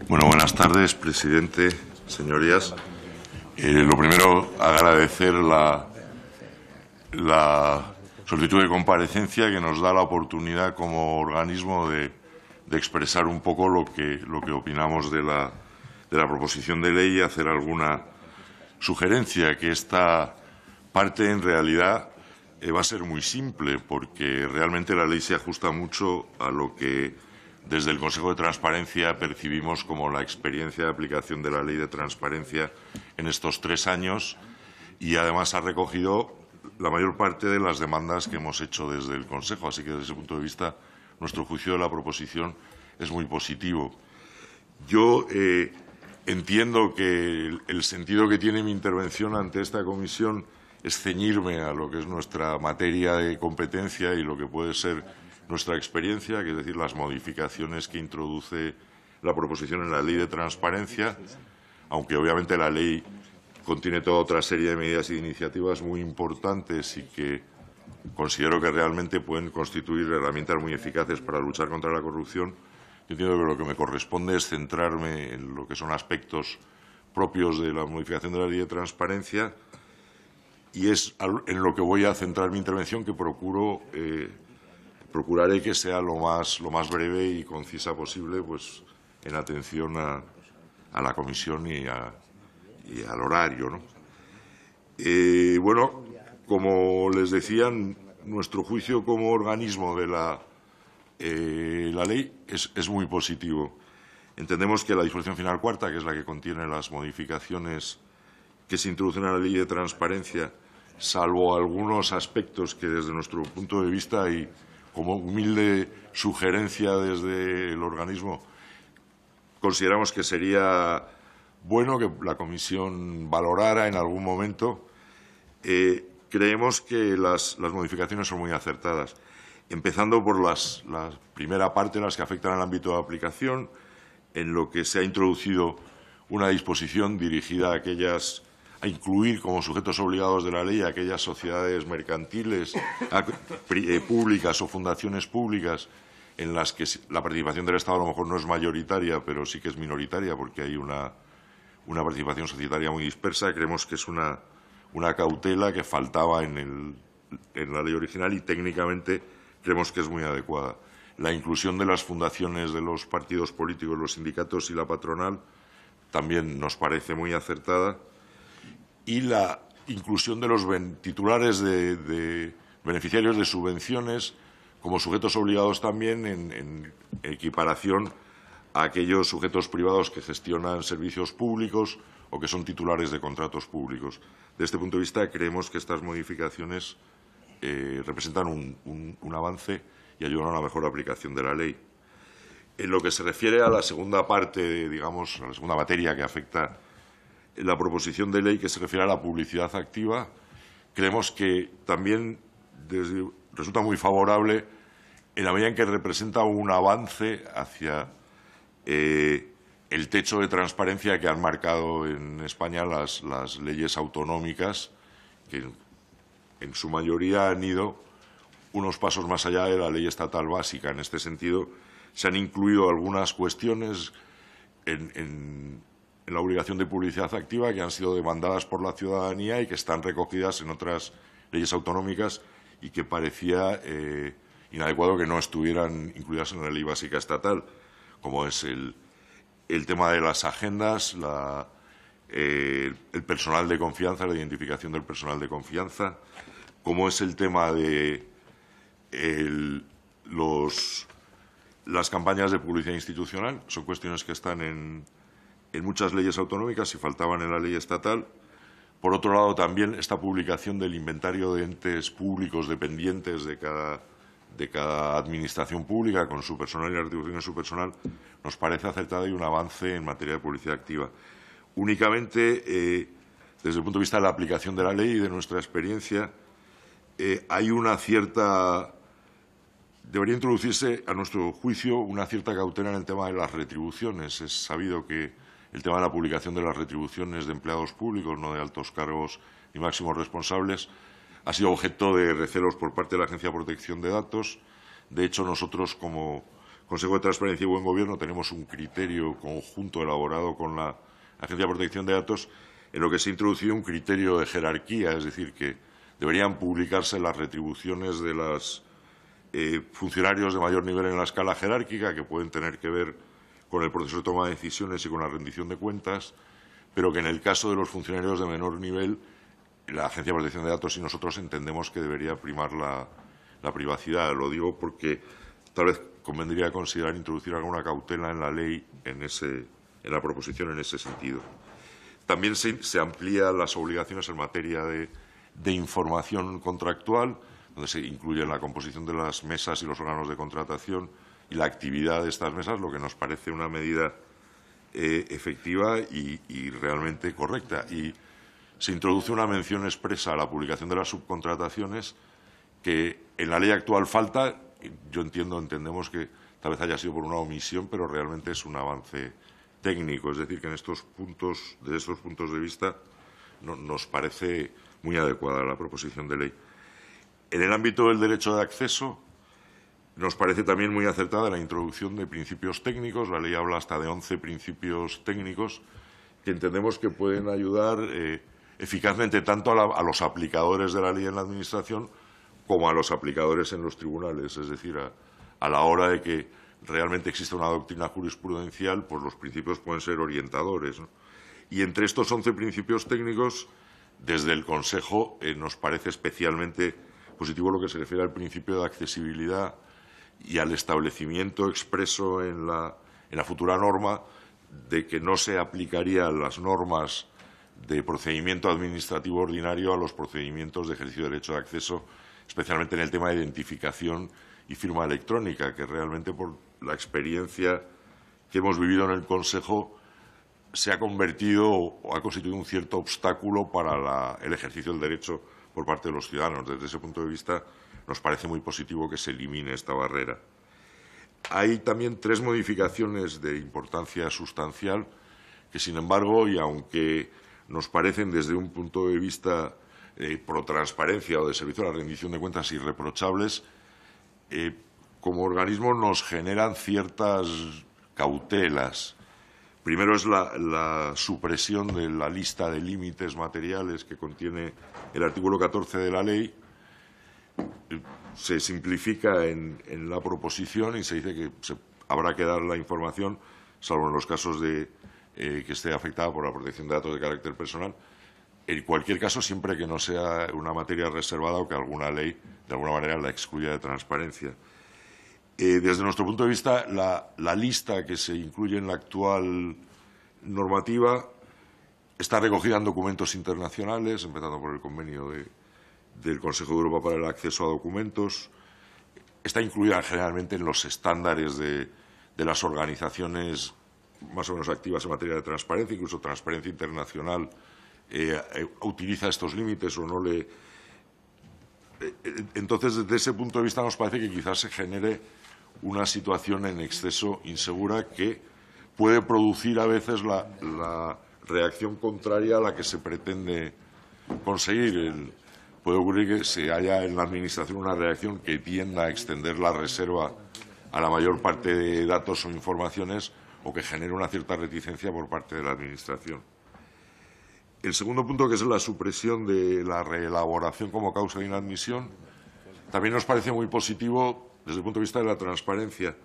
Bueno, buenas tardes, presidente, señorías. Lo primero, agradecer la solicitud de comparecencia que nos da la oportunidad como organismo de expresar un poco lo que opinamos de la proposición de ley y hacer alguna sugerencia, que esta parte en realidad va a ser muy simple, porque realmente la ley se ajusta mucho a lo que desde el Consejo de Transparencia percibimos como la experiencia de aplicación de la Ley de Transparencia en estos 3 años, y además ha recogido la mayor parte de las demandas que hemos hecho desde el Consejo. Así que, desde ese punto de vista, nuestro juicio de la proposición es muy positivo. Yo entiendo que el sentido que tiene mi intervención ante esta comisión es ceñirme a lo que es nuestra materia de competencia y lo que puede ser nuestra experiencia, que es decir, las modificaciones que introduce la proposición en la Ley de Transparencia, aunque obviamente la ley contiene toda otra serie de medidas y de iniciativas muy importantes y que considero que realmente pueden constituir herramientas muy eficaces para luchar contra la corrupción. Yo entiendo que lo que me corresponde es centrarme en lo que son aspectos propios de la modificación de la Ley de Transparencia, y es en lo que voy a centrar mi intervención, que procuraré que sea lo más breve y concisa posible, pues en atención a la comisión y al horario, ¿no? Bueno, como les decía, nuestro juicio como organismo de la ley es muy positivo. Entendemos que la disposición final cuarta, que es la que contiene las modificaciones que se introducen en la Ley de Transparencia, salvo algunos aspectos que desde nuestro punto de vista y como humilde sugerencia desde el organismo consideramos que sería bueno que la comisión valorara en algún momento, creemos que las modificaciones son muy acertadas, empezando por la primera parte, las que afectan al ámbito de aplicación, en lo que se ha introducido una disposición dirigida a incluir como sujetos obligados de la ley a aquellas sociedades mercantiles públicas o fundaciones públicas en las que la participación del Estado a lo mejor no es mayoritaria, pero sí que es minoritaria, porque hay una participación societaria muy dispersa. Creemos que es una cautela que faltaba en la ley original y técnicamente creemos que es muy adecuada. La inclusión de las fundaciones de los partidos políticos, los sindicatos y la patronal también nos parece muy acertada. Y la inclusión de los titulares de beneficiarios de subvenciones como sujetos obligados también en equiparación a aquellos sujetos privados que gestionan servicios públicos o que son titulares de contratos públicos. Desde este punto de vista, creemos que estas modificaciones representan un avance y ayudan a una mejor aplicación de la ley. En lo que se refiere a la segunda parte, digamos, a la segunda materia que afecta la proposición de ley, que se refiere a la publicidad activa, creemos que también resulta muy favorable en la medida en que representa un avance hacia el techo de transparencia que han marcado en España las leyes autonómicas, que en su mayoría han ido unos pasos más allá de la ley estatal básica. En este sentido, se han incluido algunas cuestiones en la obligación de publicidad activa que han sido demandadas por la ciudadanía y que están recogidas en otras leyes autonómicas y que parecía inadecuado que no estuvieran incluidas en la ley básica estatal, como es el tema de las agendas, el personal de confianza, la identificación del personal de confianza, como es el tema de las campañas de publicidad institucional. Son cuestiones que están en muchas leyes autonómicas y faltaban en la ley estatal. Por otro lado, también esta publicación del inventario de entes públicos dependientes de cada administración pública con su personal y la retribución de su personal nos parece acertada y un avance en materia de publicidad activa. Únicamente, desde el punto de vista de la aplicación de la ley y de nuestra experiencia, debería introducirse, a nuestro juicio, una cierta cautela en el tema de las retribuciones. Es sabido que el tema de la publicación de las retribuciones de empleados públicos, no de altos cargos ni máximos responsables, ha sido objeto de recelos por parte de la Agencia de Protección de Datos. De hecho, nosotros, como Consejo de Transparencia y Buen Gobierno tenemos un criterio conjunto elaborado con la Agencia de Protección de Datos en lo que se ha introducido un criterio de jerarquía, es decir, que deberían publicarse las retribuciones de los funcionarios de mayor nivel en la escala jerárquica, que pueden tener que ver con el proceso de toma de decisiones y con la rendición de cuentas, pero que en el caso de los funcionarios de menor nivel, la Agencia de Protección de Datos y nosotros entendemos que debería primar la privacidad. Lo digo porque tal vez convendría considerar introducir alguna cautela en la ley, en la proposición en ese sentido. También se amplían las obligaciones en materia de información contractual, donde se incluye la composición de las mesas y los órganos de contratación y la actividad de estas mesas, lo que nos parece una medida efectiva y realmente correcta. Y se introduce una mención expresa a la publicación de las subcontrataciones que en la ley actual falta. Yo entendemos que tal vez haya sido por una omisión, pero realmente es un avance técnico. Es decir, que desde estos puntos de vista nos parece muy adecuada la proposición de ley. En el ámbito del derecho de acceso, nos parece también muy acertada la introducción de principios técnicos. La ley habla hasta de 11 principios técnicos que entendemos que pueden ayudar eficazmente tanto a los aplicadores de la ley en la Administración como a los aplicadores en los tribunales. Es decir, a la hora de que realmente exista una doctrina jurisprudencial, pues los principios pueden ser orientadores, ¿no? Y entre estos 11 principios técnicos, desde el Consejo nos parece especialmente positivo lo que se refiere al principio de accesibilidad y al establecimiento expreso en la futura norma de que no se aplicarían las normas de procedimiento administrativo ordinario a los procedimientos de ejercicio de derecho de acceso, especialmente en el tema de identificación y firma electrónica, que realmente por la experiencia que hemos vivido en el Consejo se ha convertido o ha constituido un cierto obstáculo para el ejercicio del derecho por parte de los ciudadanos. Desde ese punto de vista, nos parece muy positivo que se elimine esta barrera. Hay también 3 modificaciones de importancia sustancial que, sin embargo, y aunque nos parecen desde un punto de vista pro transparencia o de servicio a la rendición de cuentas irreprochables, como organismo nos generan ciertas cautelas. Primero es la supresión de la lista de límites materiales que contiene el artículo 14 de la ley. Se simplifica en la proposición y se dice que habrá que dar la información, salvo en los casos de que esté afectada por la protección de datos de carácter personal, en cualquier caso siempre que no sea una materia reservada o que alguna ley de alguna manera la excluya de transparencia. Desde nuestro punto de vista, la lista que se incluye en la actual normativa está recogida en documentos internacionales, empezando por el convenio del Consejo de Europa para el acceso a documentos. Está incluida generalmente en los estándares de las organizaciones más o menos activas en materia de transparencia, incluso Transparencia Internacional utiliza estos límites o no le. Entonces, desde ese punto de vista, nos parece que quizás se genere una situación en exceso insegura que puede producir a veces la reacción contraria a la que se pretende conseguir. Puede ocurrir que se haya en la Administración una reacción que tienda a extender la reserva a la mayor parte de datos o informaciones o que genere una cierta reticencia por parte de la Administración. El segundo punto, que es la supresión de la reelaboración como causa de inadmisión, también nos parece muy positivo desde el punto de vista de la transparencia,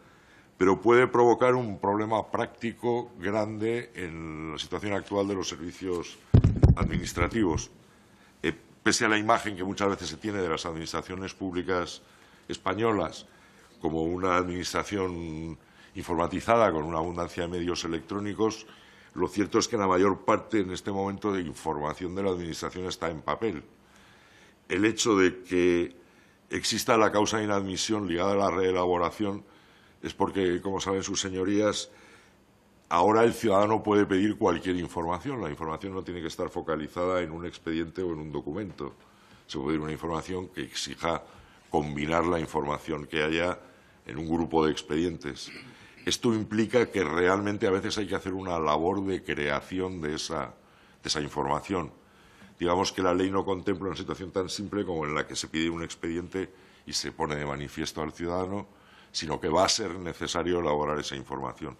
pero puede provocar un problema práctico grande en la situación actual de los servicios administrativos. Pese a la imagen que muchas veces se tiene de las administraciones públicas españolas como una administración informatizada con una abundancia de medios electrónicos, lo cierto es que la mayor parte en este momento de información de la Administración está en papel. El hecho de que exista la causa de inadmisión ligada a la reelaboración es porque, como saben sus señorías, ahora el ciudadano puede pedir cualquier información. La información no tiene que estar focalizada en un expediente o en un documento. Se puede pedir una información que exija combinar la información que haya en un grupo de expedientes. Esto implica que realmente a veces hay que hacer una labor de creación de esa información. Digamos que la ley no contempla una situación tan simple como en la que se pide un expediente y se pone de manifiesto al ciudadano, sino que va a ser necesario elaborar esa información.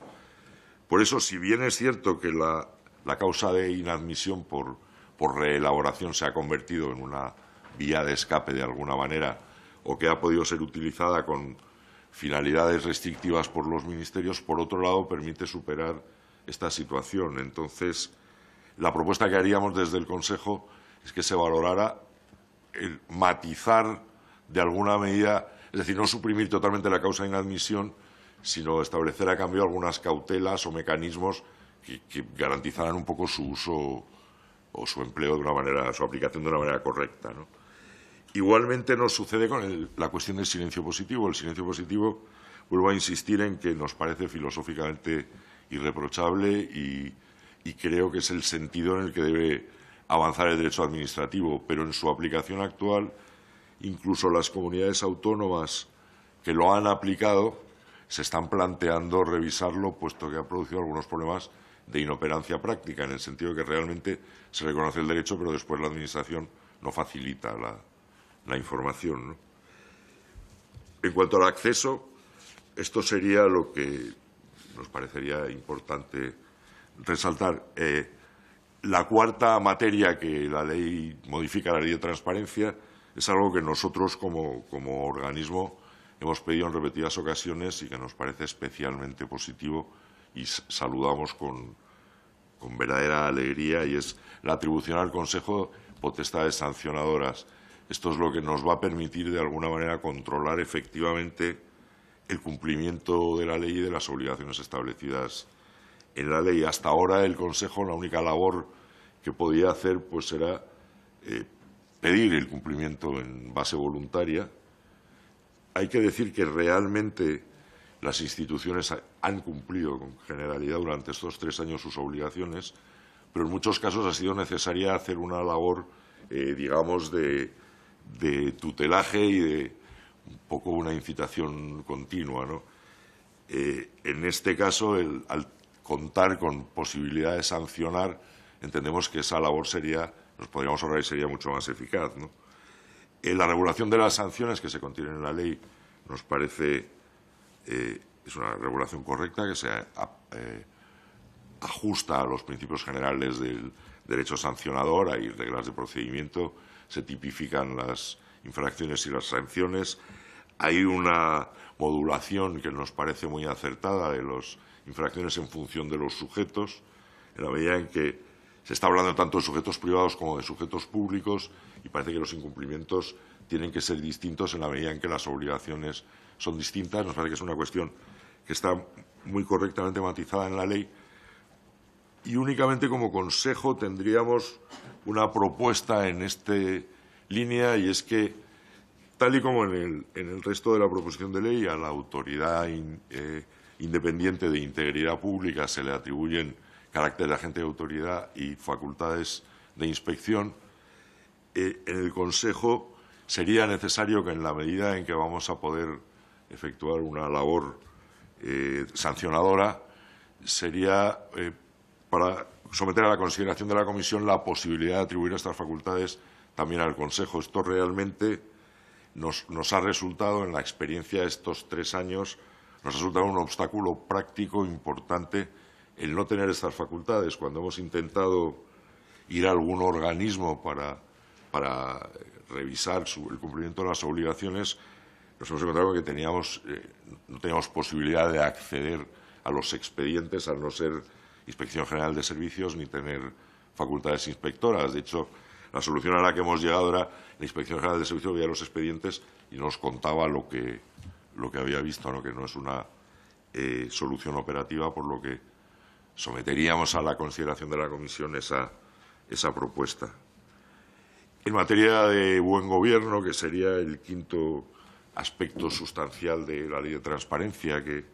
Por eso, si bien es cierto que la causa de inadmisión por reelaboración se ha convertido en una vía de escape de alguna manera, o que ha podido ser utilizada con finalidades restrictivas por los ministerios, por otro lado, permite superar esta situación. Entonces, la propuesta que haríamos desde el Consejo es que se valorara el matizar de alguna medida, es decir, no suprimir totalmente la causa de inadmisión, sino establecer a cambio algunas cautelas o mecanismos que garantizaran un poco su uso o su empleo de una manera, su aplicación de una manera correcta, ¿no? Igualmente nos sucede con la cuestión del silencio positivo. El silencio positivo, vuelvo a insistir en que nos parece filosóficamente irreprochable y creo que es el sentido en el que debe avanzar el derecho administrativo, pero en su aplicación actual, incluso las comunidades autónomas que lo han aplicado se están planteando revisarlo, puesto que ha producido algunos problemas de inoperancia práctica, en el sentido de que realmente se reconoce el derecho, pero después la Administración no facilita la información, ¿no? En cuanto al acceso, esto sería lo que nos parecería importante resaltar. La cuarta materia que la ley modifica, la ley de transparencia, es algo que nosotros como organismo hemos pedido en repetidas ocasiones y que nos parece especialmente positivo y saludamos con verdadera alegría, y es la atribución al Consejo de potestades sancionadoras. Esto es lo que nos va a permitir, de alguna manera, controlar efectivamente el cumplimiento de la ley y de las obligaciones establecidas en la ley. Hasta ahora, el Consejo, la única labor que podía hacer pues era pedir el cumplimiento en base voluntaria. Hay que decir que realmente las instituciones han cumplido con generalidad durante estos 3 años sus obligaciones, pero en muchos casos ha sido necesaria hacer una labor, digamos, de tutelaje y de un poco una incitación continua, ¿no? En este caso, al contar con posibilidad de sancionar, entendemos que esa labor nos podríamos ahorrar y sería mucho más eficaz, ¿no? La regulación de las sanciones que se contienen en la ley nos parece es una regulación correcta, que se ajusta a los principios generales del derecho sancionador. Hay reglas de procedimiento, se tipifican las infracciones y las sanciones. Hay una modulación que nos parece muy acertada de las infracciones en función de los sujetos, en la medida en que se está hablando tanto de sujetos privados como de sujetos públicos, y parece que los incumplimientos tienen que ser distintos en la medida en que las obligaciones son distintas. Nos parece que es una cuestión que está muy correctamente matizada en la ley. Y únicamente como Consejo tendríamos una propuesta en esta línea, y es que, tal y como en el resto de la proposición de ley, a la Autoridad Independiente de Integridad Pública se le atribuyen carácter de agente de autoridad y facultades de inspección. En el Consejo sería necesario que, en la medida en que vamos a poder efectuar una labor sancionadora, sería para someter a la consideración de la Comisión la posibilidad de atribuir estas facultades también al Consejo. Esto realmente nos ha resultado, en la experiencia de estos 3 años, nos ha resultado un obstáculo práctico importante el no tener estas facultades. Cuando hemos intentado ir a algún organismo para revisar el cumplimiento de las obligaciones, nos hemos encontrado que no teníamos posibilidad de acceder a los expedientes, al no ser Inspección General de Servicios ni tener facultades inspectoras. De hecho, la solución a la que hemos llegado era la Inspección General de Servicios veía los expedientes y nos contaba lo que había visto, ¿no? Que no es una solución operativa, por lo que someteríamos a la consideración de la Comisión esa propuesta. En materia de buen gobierno, que sería el quinto aspecto sustancial de la ley de transparencia que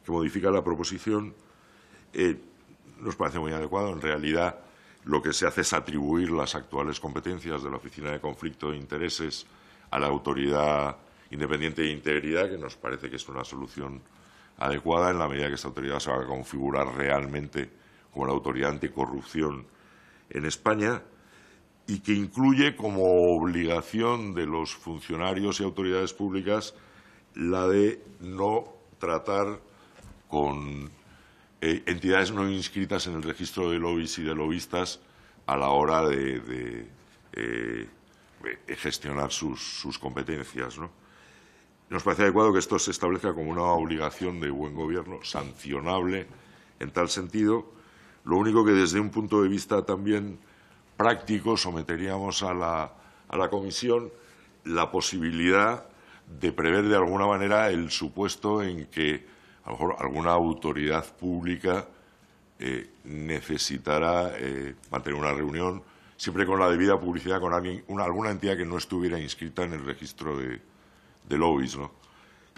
modifica la proposición, nos parece muy adecuado. En realidad, lo que se hace es atribuir las actuales competencias de la Oficina de Conflicto de Intereses a la Autoridad Independiente de Integridad, que nos parece que es una solución adecuada, en la medida que esta autoridad se va a configurar realmente como la autoridad anticorrupción en España, y que incluye como obligación de los funcionarios y autoridades públicas la de no tratar con entidades no inscritas en el registro de lobbies y de lobistas a la hora de gestionar sus competencias, ¿no? Nos parece adecuado que esto se establezca como una obligación de buen gobierno, sancionable en tal sentido. Lo único que desde un punto de vista también práctico someteríamos a la Comisión la posibilidad de prever de alguna manera el supuesto en que a lo mejor alguna autoridad pública necesitara mantener una reunión, siempre con la debida publicidad, con alguna entidad que no estuviera inscrita en el registro de lobbies, ¿no?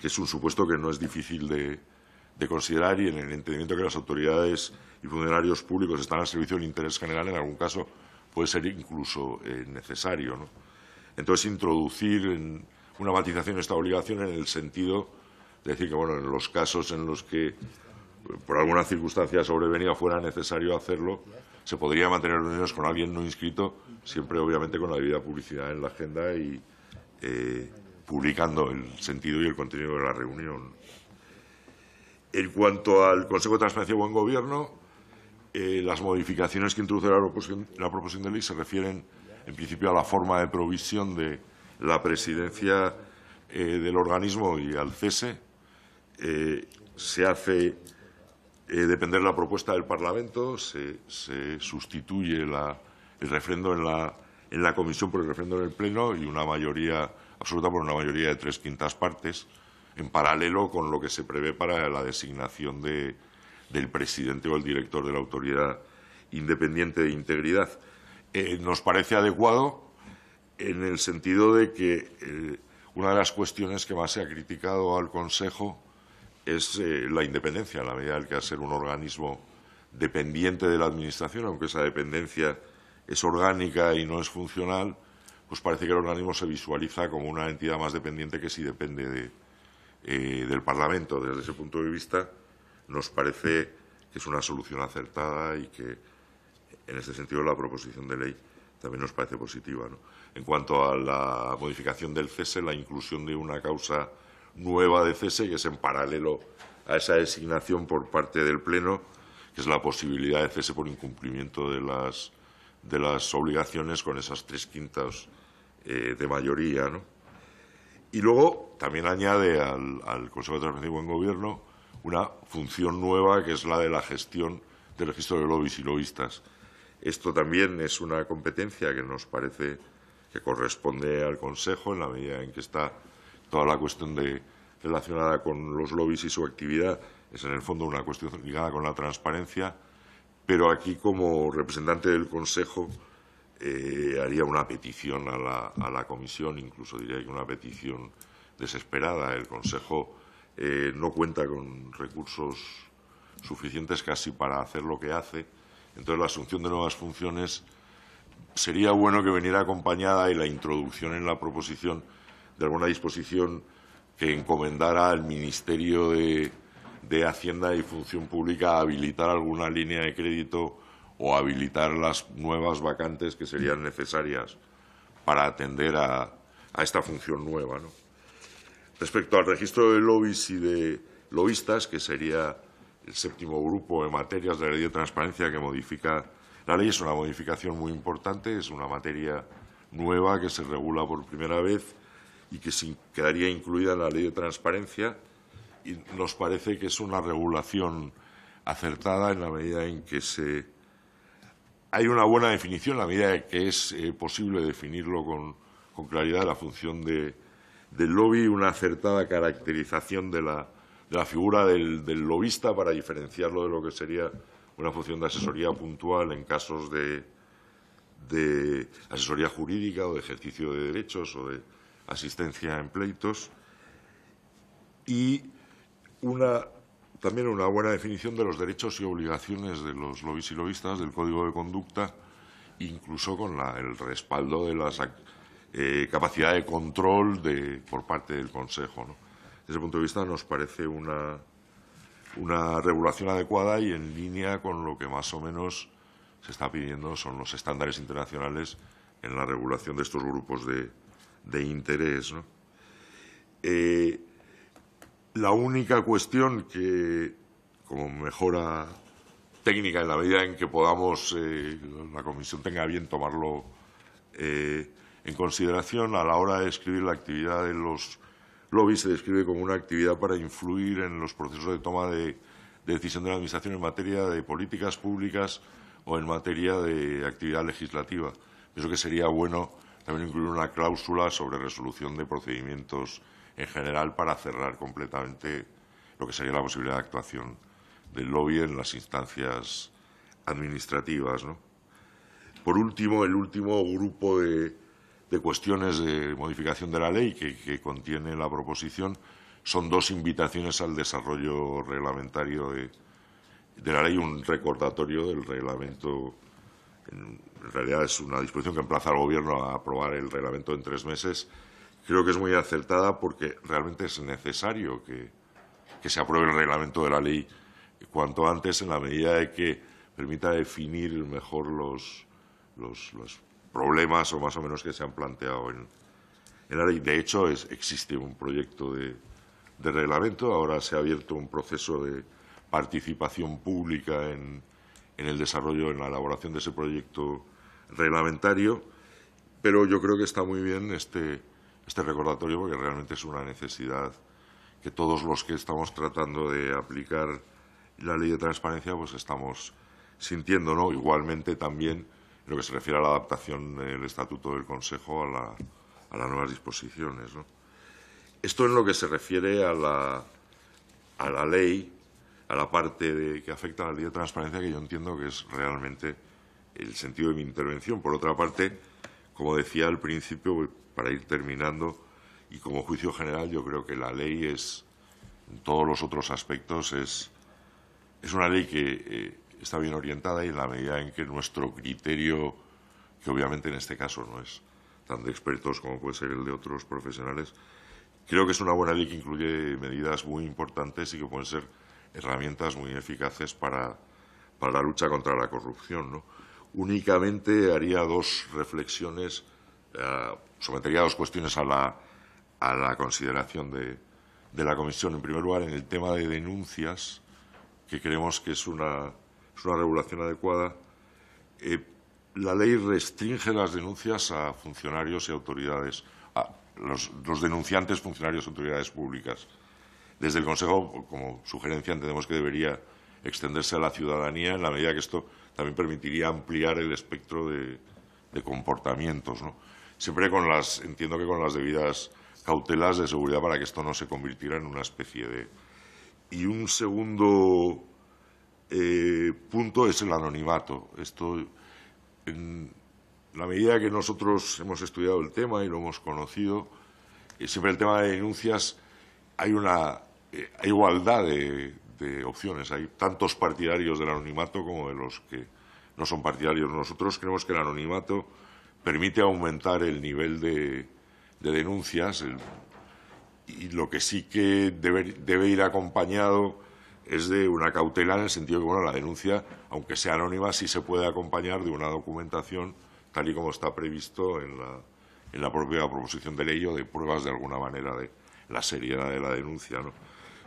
Que es un supuesto que no es difícil de considerar, y en el entendimiento que las autoridades y funcionarios públicos están al servicio del interés general, en algún caso puede ser incluso necesario, ¿no? Entonces, introducir una matización de esta obligación en el sentido de decir que, bueno, en los casos en los que por alguna circunstancia sobrevenida fuera necesario hacerlo, se podría mantener reuniones con alguien no inscrito, siempre obviamente con la debida publicidad en la agenda y publicando el sentido y el contenido de la reunión. En cuanto al Consejo de Transparencia y Buen Gobierno, las modificaciones que introduce la proposición de ley se refieren, en principio, a la forma de provisión de la presidencia del organismo y al cese. Se hace depender la propuesta del Parlamento, se sustituye el refrendo en la comisión por el refrendo en el Pleno y una mayoría absoluta por una mayoría de 3/5 partes, en paralelo con lo que se prevé para la designación del presidente o el director de la Autoridad Independiente de Integridad. Nos parece adecuado en el sentido de que una de las cuestiones que más se ha criticado al Consejo es la independencia, en la medida en que al ser un organismo dependiente de la Administración, aunque esa dependencia es orgánica y no es funcional, pues parece que el organismo se visualiza como una entidad más dependiente que si depende del Parlamento. Desde ese punto de vista, nos parece que es una solución acertada y que, en ese sentido, la proposición de ley también nos parece positiva, ¿no? En cuanto a la modificación del cese, la inclusión de una causa nueva de cese, que es en paralelo a esa designación por parte del Pleno, que es la posibilidad de cese por incumplimiento de las obligaciones con esas 3/5 de mayoría, ¿no? Y luego también añade al Consejo de Transparencia y Buen Gobierno una función nueva, que es la de la gestión del registro de lobbies y lobistas. Esto también es una competencia que nos parece que corresponde al Consejo, en la medida en que está toda la cuestión relacionada con los lobbies y su actividad. Es, en el fondo, una cuestión ligada con la transparencia, pero aquí, como representante del Consejo, haría una petición a la Comisión, incluso diría que una petición desesperada. El Consejo no cuenta con recursos suficientes casi para hacer lo que hace. Entonces, la asunción de nuevas funciones sería bueno que viniera acompañada, y la introducción en la proposición de alguna disposición que encomendara al Ministerio de Hacienda y Función Pública a habilitar alguna línea de crédito o habilitar las nuevas vacantes que serían necesarias para atender a esta función nueva, ¿no? Respecto al registro de lobbies y de lobistas, que sería el séptimo grupo de materias de la Ley de Transparencia que modifica la ley, es una modificación muy importante, es una materia nueva que se regula por primera vez y que quedaría incluida en la Ley de Transparencia, y nos parece que es una regulación acertada en la medida en que hay una buena definición, en la medida en que es posible definirlo con claridad, la función del lobby, una acertada caracterización de la figura del lobista para diferenciarlo de lo que sería una función de asesoría puntual en casos de asesoría jurídica o de ejercicio de derechos o de asistencia en pleitos, y también una buena definición de los derechos y obligaciones de los lobbies y lobistas del Código de Conducta, incluso con el respaldo de la capacidad de control por parte del Consejo, ¿no? Desde ese punto de vista, nos parece una regulación adecuada y en línea con lo que más o menos se está pidiendo son los estándares internacionales en la regulación de estos grupos de interés, ¿no? La única cuestión que, como mejora técnica, en la medida en que podamos, la Comisión tenga a bien tomarlo en consideración, a la hora de describir la actividad de los lobbies, se describe como una actividad para influir en los procesos de toma de decisión de la Administración en materia de políticas públicas o en materia de actividad legislativa. Pienso que sería bueno también incluir una cláusula sobre resolución de procedimientos en general para cerrar completamente lo que sería la posibilidad de actuación del lobby en las instancias administrativas, ¿no? Por último, el último grupo de cuestiones de modificación de la ley que contiene la proposición son dos invitaciones al desarrollo reglamentario de la ley, un recordatorio del reglamento. En realidad es una disposición que emplaza al Gobierno a aprobar el reglamento en 3 meses. Creo que es muy acertada porque realmente es necesario que se apruebe el reglamento de la ley cuanto antes, en la medida de que permita definir mejor los problemas o más o menos que se han planteado en la ley. De hecho, existe un proyecto de reglamento. Ahora se ha abierto un proceso de participación pública en el desarrollo, en la elaboración de ese proyecto reglamentario, pero yo creo que está muy bien este recordatorio porque realmente es una necesidad que todos los que estamos tratando de aplicar la ley de transparencia pues estamos sintiendo, ¿no? Igualmente también en lo que se refiere a la adaptación del Estatuto del Consejo a las nuevas disposiciones, ¿no? Esto en lo que se refiere a la ley, a la parte que afecta a la ley de transparencia, que yo entiendo que es realmente el sentido de mi intervención. Por otra parte, como decía al principio, para ir terminando, y como juicio general, yo creo que la ley es, en todos los otros aspectos, es una ley que está bien orientada y en la medida en que nuestro criterio, que obviamente en este caso no es tan de expertos como puede ser el de otros profesionales, creo que es una buena ley que incluye medidas muy importantes y que pueden ser herramientas muy eficaces para la lucha contra la corrupción, ¿no? Únicamente haría 2 reflexiones, sometería 2 cuestiones a la consideración de la Comisión. En primer lugar, en el tema de denuncias, que creemos que es una regulación adecuada. La ley restringe las denuncias a funcionarios y autoridades, a los denunciantes, funcionarios y autoridades públicas. Desde el Consejo, como sugerencia, entendemos que debería extenderse a la ciudadanía, en la medida que esto también permitiría ampliar el espectro de comportamientos, ¿no? Siempre entiendo que con las debidas cautelas de seguridad para que esto no se convirtiera en una especie de... Y un segundo punto es el anonimato. Esto, en la medida que nosotros hemos estudiado el tema y lo hemos conocido, siempre el tema de denuncias hay igualdad de opciones. Hay tantos partidarios del anonimato como de los que no son partidarios. Nosotros creemos que el anonimato permite aumentar el nivel de denuncias y lo que sí que debe ir acompañado es de una cautela en el sentido que, bueno, la denuncia, aunque sea anónima, sí se puede acompañar de una documentación tal y como está previsto en la propia proposición de ley o de pruebas de alguna manera de la seriedad de la denuncia, ¿no?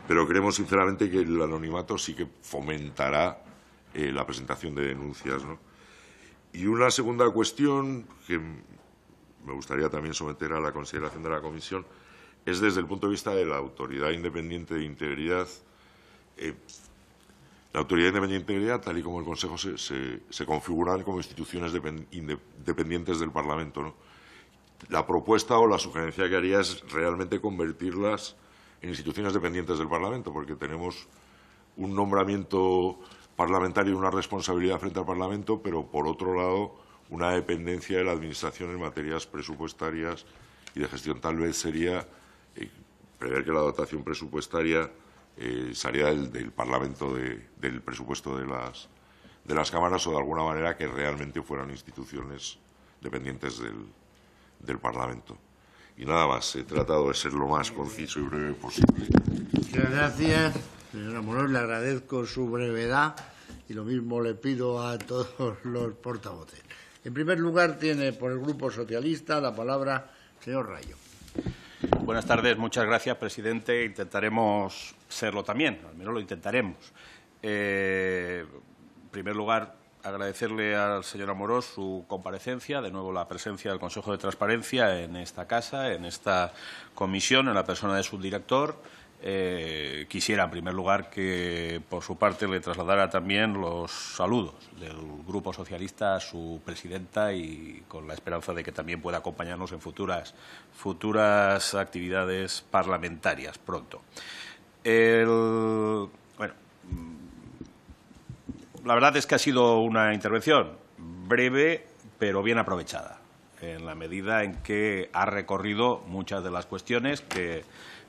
Pero creemos sinceramente que el anonimato sí que fomentará la presentación de denuncias, ¿no? Y una segunda cuestión que me gustaría también someter a la consideración de la Comisión es desde el punto de vista de la Autoridad Independiente de Integridad. La Autoridad Independiente de Integridad, tal y como el Consejo, se configuran como instituciones dependientes del Parlamento, ¿no? La propuesta o la sugerencia que haría es realmente convertirlas en instituciones dependientes del Parlamento, porque tenemos un nombramiento parlamentario y una responsabilidad frente al Parlamento, pero, por otro lado, una dependencia de la Administración en materias presupuestarias y de gestión. Tal vez sería prever que la dotación presupuestaria saliera del Parlamento, del presupuesto de las cámaras, o de alguna manera que realmente fueran instituciones dependientes del Parlamento. Y nada más, he tratado de ser lo más conciso y breve posible. Muchas gracias, señora Morós. Le agradezco su brevedad y lo mismo le pido a todos los portavoces. En primer lugar, tiene por el Grupo Socialista la palabra el señor Rayo. Bueno. Buenas tardes. Muchas gracias, presidente. Intentaremos serlo también, al menos lo intentaremos. En primer lugar, agradecerle al señor Amorós su comparecencia, de nuevo la presencia del Consejo de Transparencia en esta casa, en esta comisión, en la persona de su director. Quisiera, en primer lugar, que por su parte le trasladara también los saludos del Grupo Socialista a su presidenta y con la esperanza de que también pueda acompañarnos en futuras actividades parlamentarias pronto. Bueno, la verdad es que ha sido una intervención breve, pero bien aprovechada, en la medida en que ha recorrido muchas de las cuestiones que,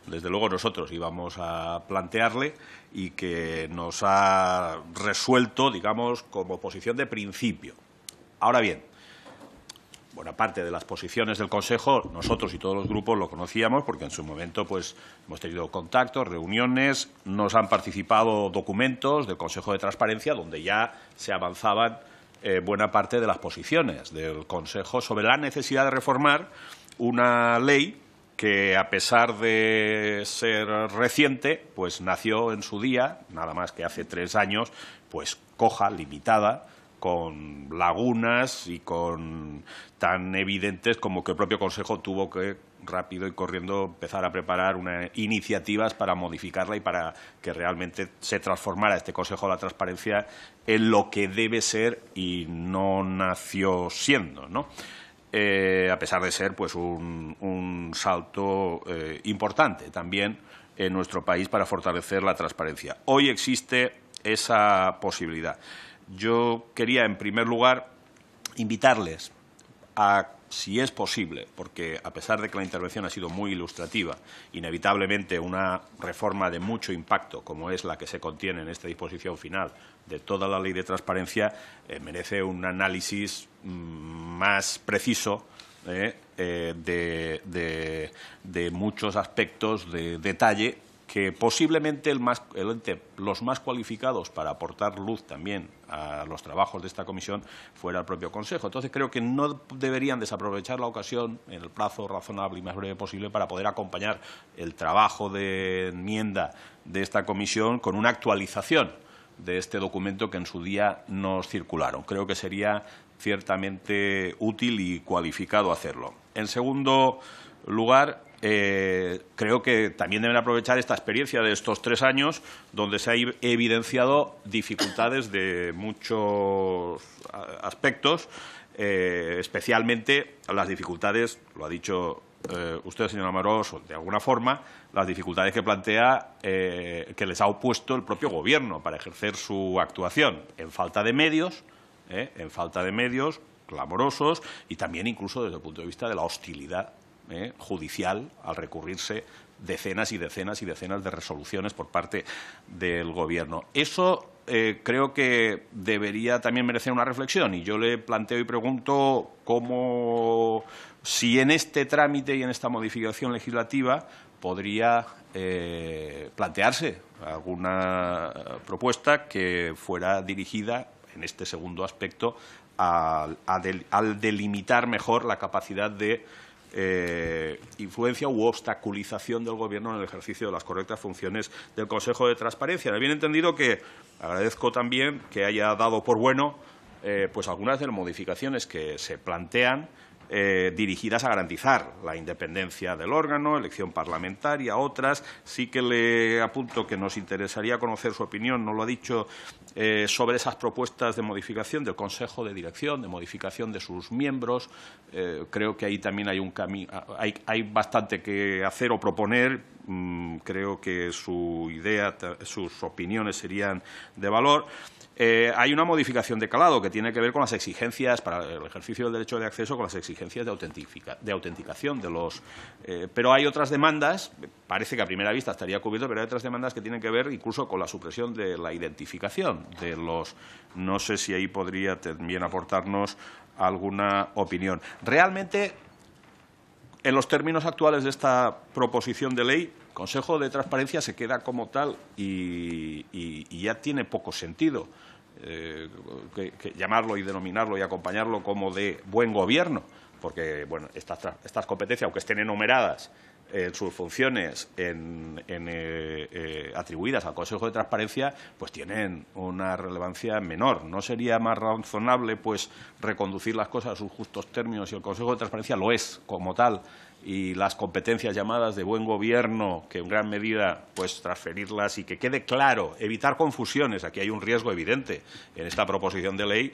desde luego, nosotros íbamos a plantearle y que nos ha resuelto, digamos, como posición de principio. Ahora bien, buena parte de las posiciones del Consejo, nosotros y todos los grupos lo conocíamos porque en su momento pues, hemos tenido contactos, reuniones, nos han participado documentos del Consejo de Transparencia donde ya se avanzaban buena parte de las posiciones del Consejo sobre la necesidad de reformar una ley que, a pesar de ser reciente, pues nació en su día, nada más que hace 3 años, pues coja, limitada, con lagunas y con tan evidentes como que el propio Consejo tuvo que, rápido y corriendo, empezar a preparar iniciativas para modificarla y para que realmente se transformara este Consejo de la Transparencia en lo que debe ser y no nació siendo, ¿no? A pesar de ser pues un salto importante también en nuestro país para fortalecer la transparencia. Hoy existe esa posibilidad. Yo quería, en primer lugar, invitarles a, si es posible, porque a pesar de que la intervención ha sido muy ilustrativa, inevitablemente una reforma de mucho impacto, como es la que se contiene en esta disposición final de toda la ley de transparencia, merece un análisis más preciso de muchos aspectos de detalle que posiblemente los más cualificados para aportar luz también a los trabajos de esta comisión fuera el propio Consejo. Entonces, creo que no deberían desaprovechar la ocasión en el plazo razonable y más breve posible para poder acompañar el trabajo de enmienda de esta comisión con una actualización de este documento que en su día nos circularon. Creo que sería ciertamente útil y cualificado hacerlo. En segundo lugar, creo que también deben aprovechar esta experiencia de estos 3 años, donde se han evidenciado dificultades de muchos aspectos, especialmente las dificultades, lo ha dicho usted, señor Amorós, de alguna forma, las dificultades que plantea, que les ha opuesto el propio Gobierno para ejercer su actuación, en falta de medios clamorosos y también incluso desde el punto de vista de la hostilidad judicial al recurrirse decenas y decenas y decenas de resoluciones por parte del Gobierno. Eso creo que debería también merecer una reflexión y yo le planteo y pregunto si en este trámite y en esta modificación legislativa podría plantearse alguna propuesta que fuera dirigida en este segundo aspecto al delimitar mejor la capacidad de influencia u obstaculización del Gobierno en el ejercicio de las correctas funciones del Consejo de Transparencia. Bien entendido que agradezco también que haya dado por bueno pues algunas de las modificaciones que se plantean dirigidas a garantizar la independencia del órgano, elección parlamentaria, otras. Sí que le apunto que nos interesaría conocer su opinión, no lo ha dicho, sobre esas propuestas de modificación del Consejo de Dirección, de modificación de sus miembros. Creo que ahí también hay hay bastante que hacer o proponer. Creo que su idea, sus opiniones serían de valor. Hay una modificación de calado que tiene que ver con las exigencias para el ejercicio del derecho de acceso, con las exigencias de autenticación de los. Pero hay otras demandas, parece que a primera vista estaría cubierto, pero hay otras demandas que tienen que ver incluso con la supresión de la identificación de los. No sé si ahí podría también aportarnos alguna opinión. Realmente, en los términos actuales de esta proposición de ley, el Consejo de Transparencia se queda como tal y ya tiene poco sentido que llamarlo y denominarlo y acompañarlo como de buen gobierno, porque bueno, estas competencias, aunque estén enumeradas sus funciones atribuidas al Consejo de Transparencia, pues tienen una relevancia menor. ¿No sería más razonable pues reconducir las cosas a sus justos términos, y el Consejo de Transparencia lo es como tal, y las competencias llamadas de buen gobierno, que en gran medida pues transferirlas y que quede claro, evitar confusiones? Aquí hay un riesgo evidente en esta proposición de ley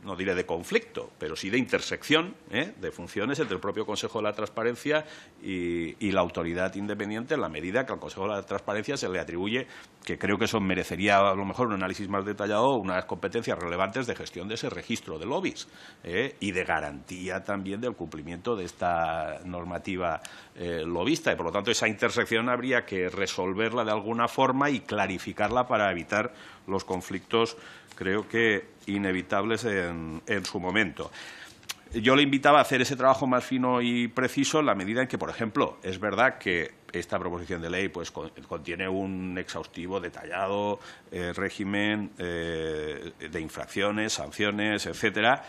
no diré de conflicto, pero sí de intersección de funciones entre el propio Consejo de la Transparencia y la autoridad independiente, en la medida que al Consejo de la Transparencia se le atribuye, que creo que eso merecería a lo mejor un análisis más detallado, unas competencias relevantes de gestión de ese registro de lobbies y de garantía también del cumplimiento de esta normativa lobista. Y, por lo tanto, esa intersección habría que resolverla de alguna forma y clarificarla para evitar los conflictos, creo que inevitables en su momento. Yo le invitaba a hacer ese trabajo más fino y preciso en la medida en que, por ejemplo, es verdad que esta proposición de ley pues contiene un exhaustivo, detallado régimen de infracciones, sanciones, etcétera,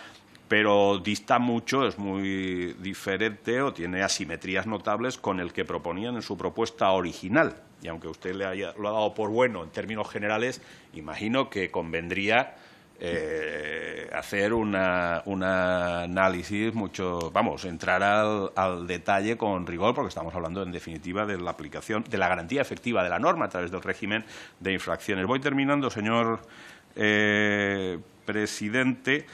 pero dista mucho, es muy diferente o tiene asimetrías notables con el que proponían en su propuesta original. Y aunque usted lo ha dado por bueno en términos generales, imagino que convendría hacer un análisis mucho, entrar al detalle con rigor, porque estamos hablando en definitiva de la aplicación, de la garantía efectiva de la norma a través del régimen de infracciones. Voy terminando, señor presidente.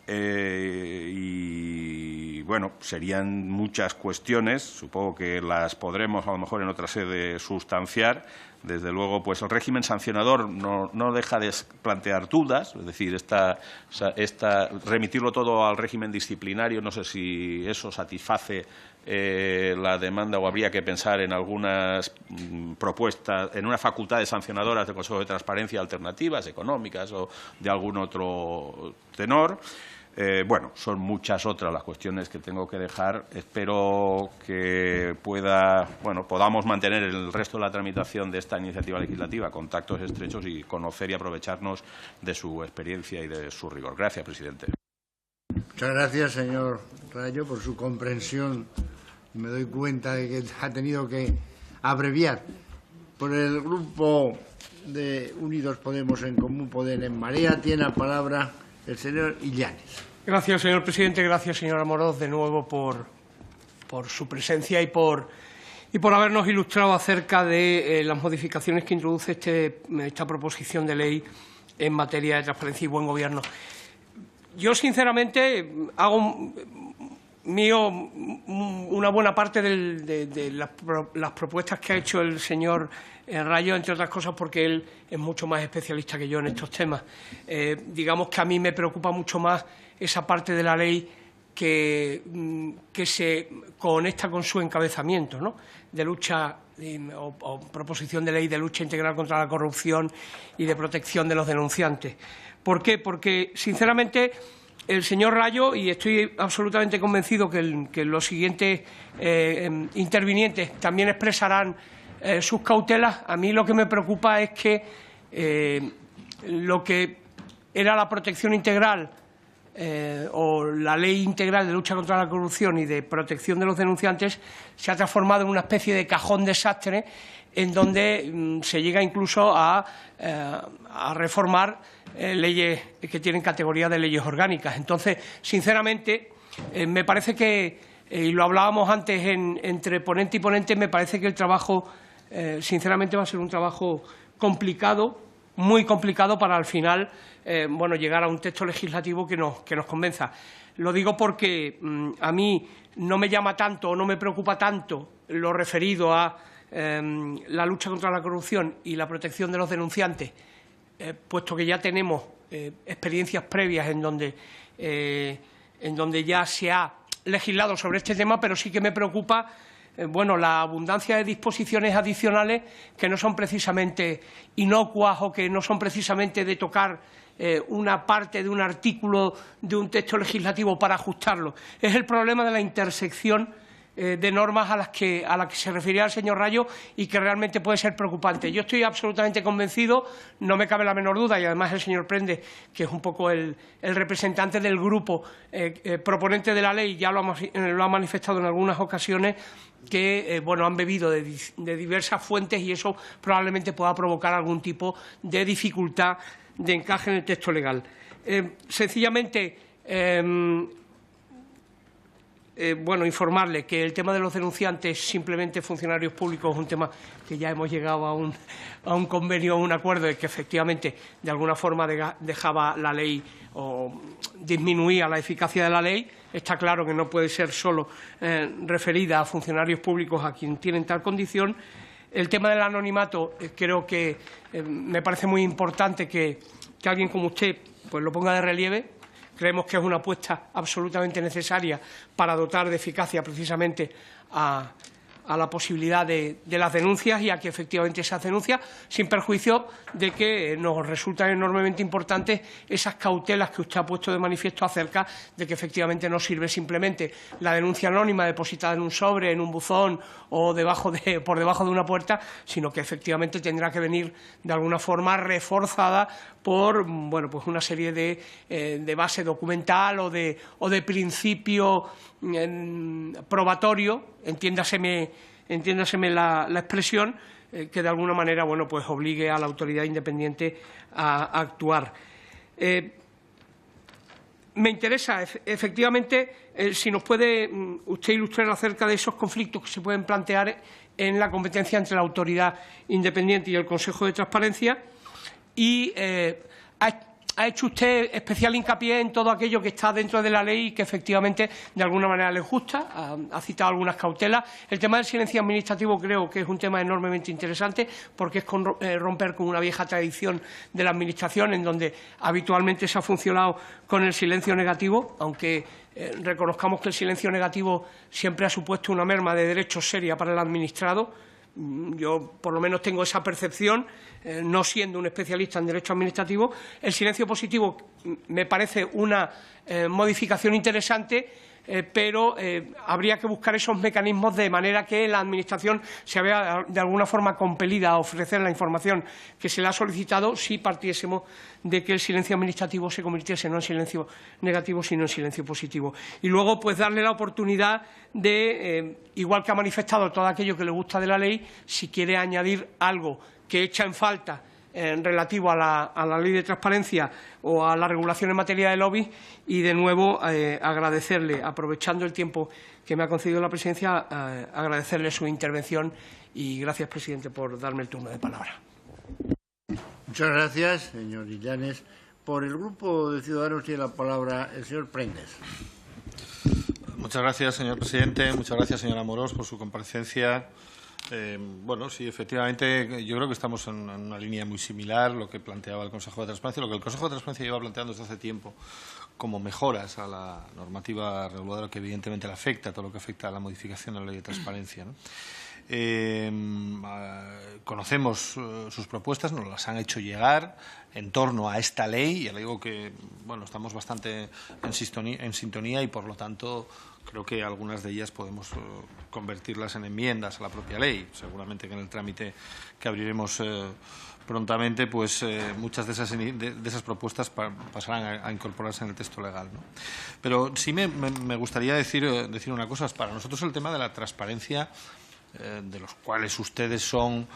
Y bueno, serían muchas cuestiones, supongo que las podremos a lo mejor en otra sede sustanciar. Desde luego, pues el régimen sancionador no deja de plantear dudas, es decir, remitirlo todo al régimen disciplinario, no sé si eso satisface la demanda o habría que pensar en algunas propuestas, en unas facultades sancionadoras del Consejo de Transparencia alternativas, económicas o de algún otro tenor. Bueno, son muchas otras las cuestiones que tengo que dejar. Espero que podamos mantener el resto de la tramitación de esta iniciativa legislativa contactos estrechos y conocer y aprovecharnos de su experiencia y de su rigor. Gracias, presidente. Muchas gracias, señor Rayo, por su comprensión. Me doy cuenta de que ha tenido que abreviar. Por el Grupo de Unidos Podemos, en Común Podem, en Marea, tiene la palabra el señor Illanes. Gracias, señor presidente. Gracias, señor Amorós, de nuevo por su presencia y por habernos ilustrado acerca de las modificaciones que introduce esta proposición de ley en materia de transparencia y buen gobierno. Yo, sinceramente, hago mío una buena parte de las propuestas que ha hecho el señor Rayo, entre otras cosas porque él es mucho más especialista que yo en estos temas. Digamos que a mí me preocupa mucho más esa parte de la ley que se conecta con su encabezamiento, ¿no?, de lucha o proposición de ley de lucha integral contra la corrupción y de protección de los denunciantes. ¿Por qué? Porque, sinceramente, el señor Rayo, y estoy absolutamente convencido que los siguientes intervinientes también expresarán sus cautelas, a mí lo que me preocupa es que lo que era la protección integral o la ley integral de lucha contra la corrupción y de protección de los denunciantes se ha transformado en una especie de cajón desastre en donde se llega incluso a reformar leyes que tienen categoría de leyes orgánicas. Entonces, sinceramente, me parece que, y lo hablábamos antes entre ponente y ponente, me parece que el trabajo, sinceramente, va a ser un trabajo complicado, muy complicado, para al final llegar a un texto legislativo que nos convenza. Lo digo porque a mí no me llama tanto o no me preocupa tanto lo referido a la lucha contra la corrupción y la protección de los denunciantes, puesto que ya tenemos experiencias previas en donde ya se ha legislado sobre este tema, pero sí que me preocupa la abundancia de disposiciones adicionales que no son precisamente inocuas o que no son precisamente de tocar una parte de un artículo de un texto legislativo para ajustarlo. Es el problema de la intersección de normas a las que se refería el señor Rayo y que realmente puede ser preocupante. Yo estoy absolutamente convencido, no me cabe la menor duda, y además el señor Prendes, que es un poco el representante del grupo proponente de la ley, ya lo ha manifestado en algunas ocasiones, que bueno, han bebido de diversas fuentes y eso probablemente pueda provocar algún tipo de dificultad de encaje en el texto legal. Sencillamente, bueno, informarle que el tema de los denunciantes, simplemente funcionarios públicos, es un tema que ya hemos llegado a un convenio, a un acuerdo, de que efectivamente de alguna forma dejaba la ley o disminuía la eficacia de la ley. Está claro que no puede ser solo referida a funcionarios públicos a quien tienen tal condición. El tema del anonimato, creo que me parece muy importante que alguien como usted pues lo ponga de relieve. Creemos que es una apuesta absolutamente necesaria para dotar de eficacia precisamente a la posibilidad de las denuncias y a que efectivamente esas denuncias, sin perjuicio de que nos resultan enormemente importantes esas cautelas que usted ha puesto de manifiesto acerca de que efectivamente no sirve simplemente la denuncia anónima depositada en un sobre, en un buzón o por debajo de una puerta, sino que efectivamente tendrá que venir de alguna forma reforzada por bueno, pues una serie de base documental o de principio probatorio, entiéndaseme la expresión, que de alguna manera bueno, pues obligue a la autoridad independiente a actuar. Me interesa, efectivamente, si nos puede usted ilustrar acerca de esos conflictos que se pueden plantear en la competencia entre la autoridad independiente y el Consejo de Transparencia. Y ha hecho usted especial hincapié en todo aquello que está dentro de la ley y que efectivamente de alguna manera le gusta. Ha citado algunas cautelas. El tema del silencio administrativo creo que es un tema enormemente interesante porque es romper con una vieja tradición de la Administración en donde habitualmente se ha funcionado con el silencio negativo, aunque reconozcamos que el silencio negativo siempre ha supuesto una merma de derechos seria para el administrado. Yo, por lo menos, tengo esa percepción, no siendo un especialista en derecho administrativo. El silencio positivo me parece una modificación interesante, pero habría que buscar esos mecanismos de manera que la Administración se vea de alguna forma compelida a ofrecer la información que se le ha solicitado si partiésemos de que el silencio administrativo se convirtiese no en silencio negativo, sino en silencio positivo. Y luego, pues, darle la oportunidad de, igual que ha manifestado todo aquello que le gusta de la ley, si quiere añadir algo que echa en falta relativo a la ley de transparencia o a la regulación en materia de lobby, y de nuevo agradecerle, aprovechando el tiempo que me ha concedido la presidencia, agradecerle su intervención y gracias, presidente, por darme el turno de palabra. Muchas gracias, señor Illanes. Por el Grupo de Ciudadanos tiene la palabra el señor Prendes. Muchas gracias, señor presidente. Muchas gracias, señor Amorós, por su comparecencia. Bueno, sí, efectivamente, yo creo que estamos en una línea muy similar, lo que planteaba el Consejo de Transparencia, lo que el Consejo de Transparencia lleva planteando desde hace tiempo como mejoras a la normativa reguladora que evidentemente le afecta, todo lo que afecta a la modificación de la ley de transparencia, ¿no? Conocemos sus propuestas, nos las han hecho llegar en torno a esta ley. Ya le digo que bueno, estamos bastante en sintonía y, por lo tanto, creo que algunas de ellas podemos convertirlas en enmiendas a la propia ley. Seguramente que en el trámite que abriremos prontamente, pues muchas de esas propuestas pasarán a incorporarse en el texto legal, ¿no? Pero sí me gustaría decir una cosa. Para nosotros el tema de la transparencia, de los cuales ustedes son,